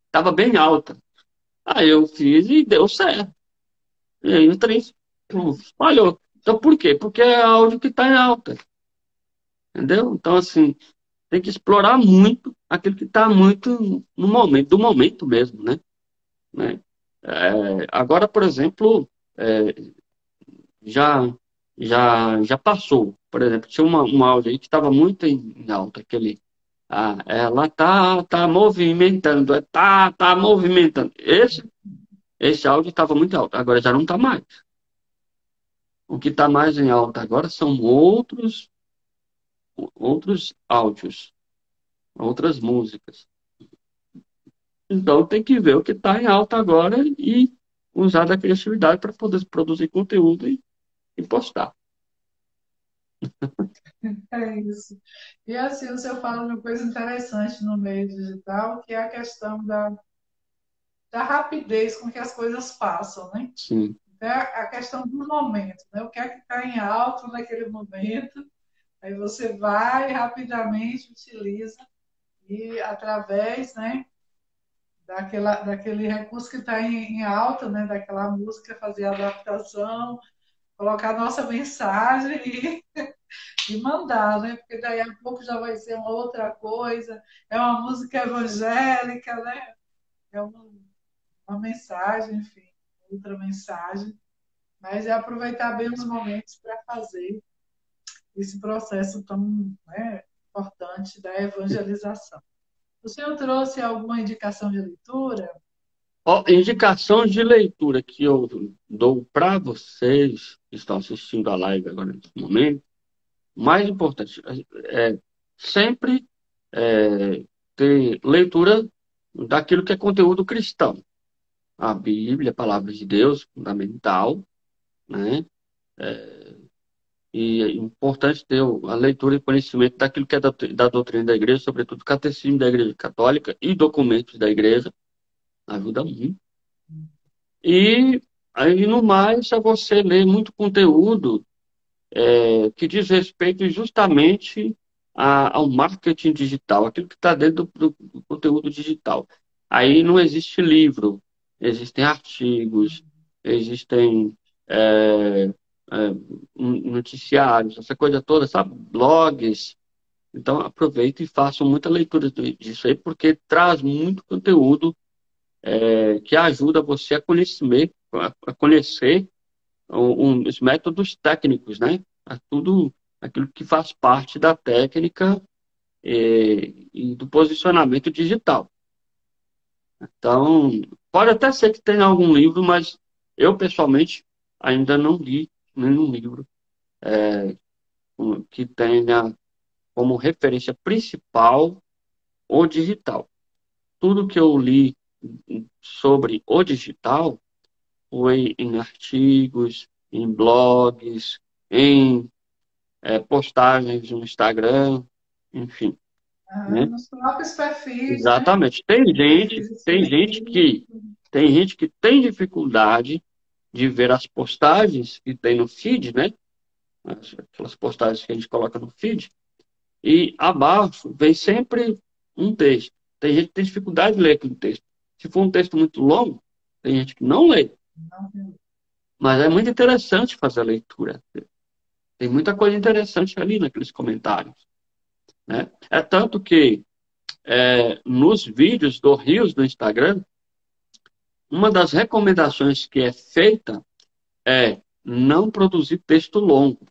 Estava bem alta. Aí eu fiz e deu certo. E aí o trem falhou. Então por quê? Porque é áudio que está em alta. Entendeu? Então, assim, tem que explorar muito aquilo que está muito no momento, do momento mesmo, né? Agora, por exemplo, é, já, já passou. Por exemplo, tinha um áudio aí que estava muito em alta, aquele. Ah, ela tá movimentando, tá movimentando. Esse áudio estava muito alto, agora já não está mais. O que está mais em alta agora são outros áudios, outras músicas. Então tem que ver o que está em alta agora e usar da criatividade para poder produzir conteúdo e postar. É isso. E assim, o senhor fala uma coisa interessante no meio digital, que é a questão da rapidez com que as coisas passam, né? Sim, É a questão do momento, né? O que é que está em alta naquele momento, aí você vai rapidamente, utiliza, e através, né, daquele recurso que está em alta, né, daquela música, fazer a adaptação, colocar a nossa mensagem e mandar, né? Porque daí a pouco já vai ser uma outra coisa, é uma música evangélica, né? É uma mensagem, enfim, outra mensagem. Mas é aproveitar bem os momentos para fazer esse processo tão, né, importante da evangelização. O senhor trouxe alguma indicação de leitura? ó, indicação de leitura que eu dou para vocês que estão assistindo a live agora nesse momento, mais importante é sempre é, ter leitura daquilo que é conteúdo cristão. A Bíblia, a palavra de Deus, fundamental, né? E é importante ter a leitura e conhecimento daquilo que é da doutrina da igreja, sobretudo o catecismo da igreja católica e documentos da igreja, ajuda muito. E aí, no mais, é você ler muito conteúdo que diz respeito justamente ao marketing digital, aquilo que está dentro do conteúdo digital. Aí não existe livro, existem artigos, existem é, noticiários, essa coisa toda, sabe? Blogs. Então, aproveita e façam muita leitura disso aí, porque traz muito conteúdo que ajuda você a conhecer os métodos técnicos, né? Tudo aquilo que faz parte da técnica e do posicionamento digital. Então, pode até ser que tenha algum livro, mas eu, pessoalmente, ainda não li nenhum livro que tenha como referência principal o digital. Tudo que eu li sobre o digital foi em artigos, em blogs, em postagens no Instagram, enfim, né? Nos próprios perfis, né? Exatamente. Perfis específicos. Tem gente que tem dificuldade de ver as postagens que tem no feed, né? Aquelas postagens que a gente coloca no feed, e abaixo vem sempre um texto. Tem gente que tem dificuldade de ler aquele texto. Se for um texto muito longo, tem gente que não lê. Mas é muito interessante fazer a leitura. Tem muita coisa interessante ali naqueles comentários, né? É tanto que nos vídeos do Reels do Instagram, uma das recomendações que é feita é não produzir texto longo.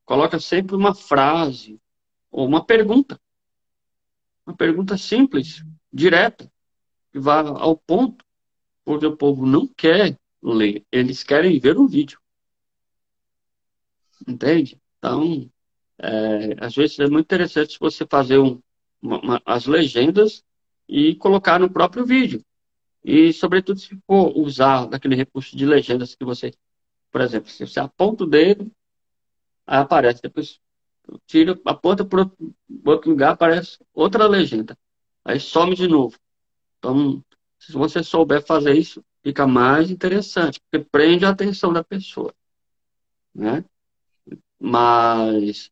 Coloca sempre uma frase ou uma pergunta simples, direta, que vá ao ponto, porque o povo não quer ler, eles querem ver o vídeo, entende? Então, às vezes é muito interessante você fazer as legendas e colocar no próprio vídeo. E, sobretudo, se for usar daquele recurso de legendas que você, por exemplo, se você aponta o dedo, aí aparece, depois tira, aponta para outro lugar, aparece outra legenda. Aí some de novo. Então, se você souber fazer isso, fica mais interessante, porque prende a atenção da pessoa, né? Mas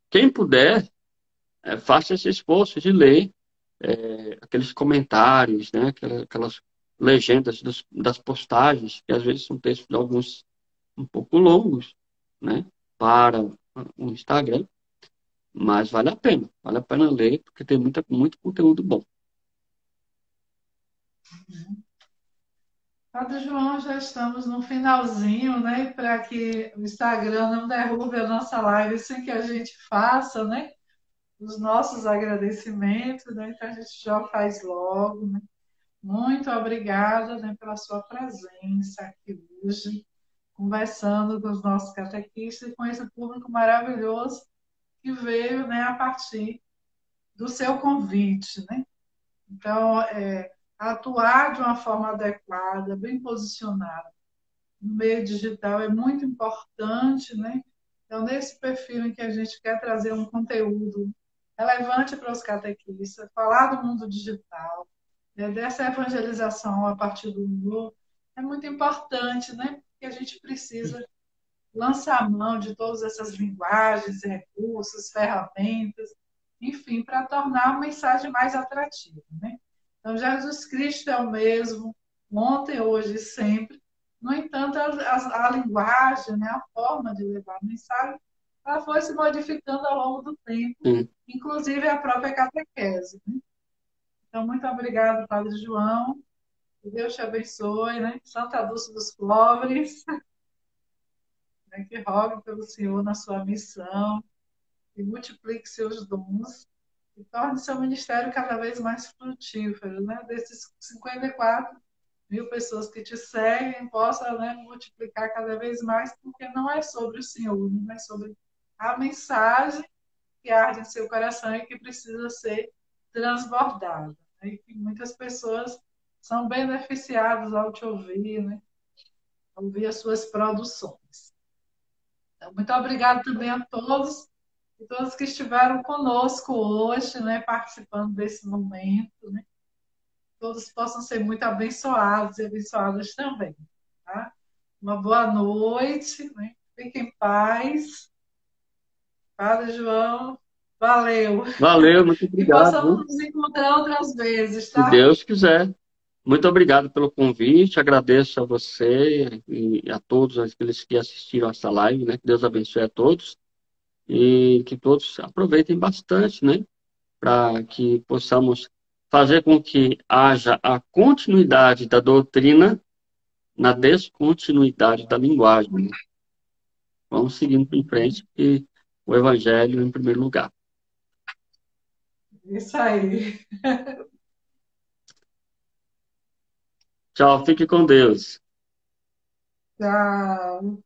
quem puder, faça esse esforço de ler aqueles comentários, né? Aquelas legendas das postagens, que às vezes são textos de alguns um pouco longos, né? Para o Instagram, mas vale a pena ler, porque tem muito conteúdo bom. Padre João, já estamos no finalzinho, né? Para que o Instagram não derrube a nossa live sem que a gente faça, né? Os nossos agradecimentos, né? Então a gente já faz logo, né? Muito obrigada, né, pela sua presença aqui hoje, conversando com os nossos catequistas e com esse público maravilhoso que veio, né, a partir do seu convite, né? Então, atuar de uma forma adequada, bem posicionada no meio digital é muito importante, né? Então, nesse perfil em que a gente quer trazer um conteúdo relevante para os catequistas, falar do mundo digital, né, dessa evangelização a partir do humor, é muito importante, né? Porque a gente precisa lançar mão de todas essas linguagens, recursos, ferramentas, enfim, para tornar a mensagem mais atrativa, né? Então, Jesus Cristo é o mesmo, ontem, hoje e sempre. No entanto, a linguagem, né, a forma de levar a mensagem, ela foi se modificando ao longo do tempo, Sim. inclusive a própria catequese, né? Então, muito obrigado, Padre João. Que Deus te abençoe, né? Santa Dulce dos Pobres, né? Que rogue pelo Senhor na sua missão e multiplique seus dons e torne seu ministério cada vez mais frutífero, né? Desses 54.000 pessoas que te seguem, possa, né, multiplicar cada vez mais, porque não é sobre o Senhor, não é sobre a mensagem que arde em seu coração e que precisa ser transbordada, né? E que muitas pessoas são beneficiadas ao te ouvir, né? Ao ouvir as suas produções. Então, muito obrigada também a todos e todos que estiveram conosco hoje, né, participando desse momento, né? Todos possam ser muito abençoados e abençoadas também, tá? Uma boa noite, né? Fiquem em paz. Padre João, valeu. Valeu, muito E obrigado, possamos viu? nos encontrar outras vezes, Se tá? Deus quiser. Muito obrigado pelo convite, agradeço a você e a todos aqueles que assistiram essa live, né? Que Deus abençoe a todos e que todos aproveitem bastante, né? Para que possamos fazer com que haja a continuidade da doutrina na descontinuidade da linguagem, né? Vamos seguindo em frente e o Evangelho em primeiro lugar. Isso aí. Tchau, fique com Deus. Tchau.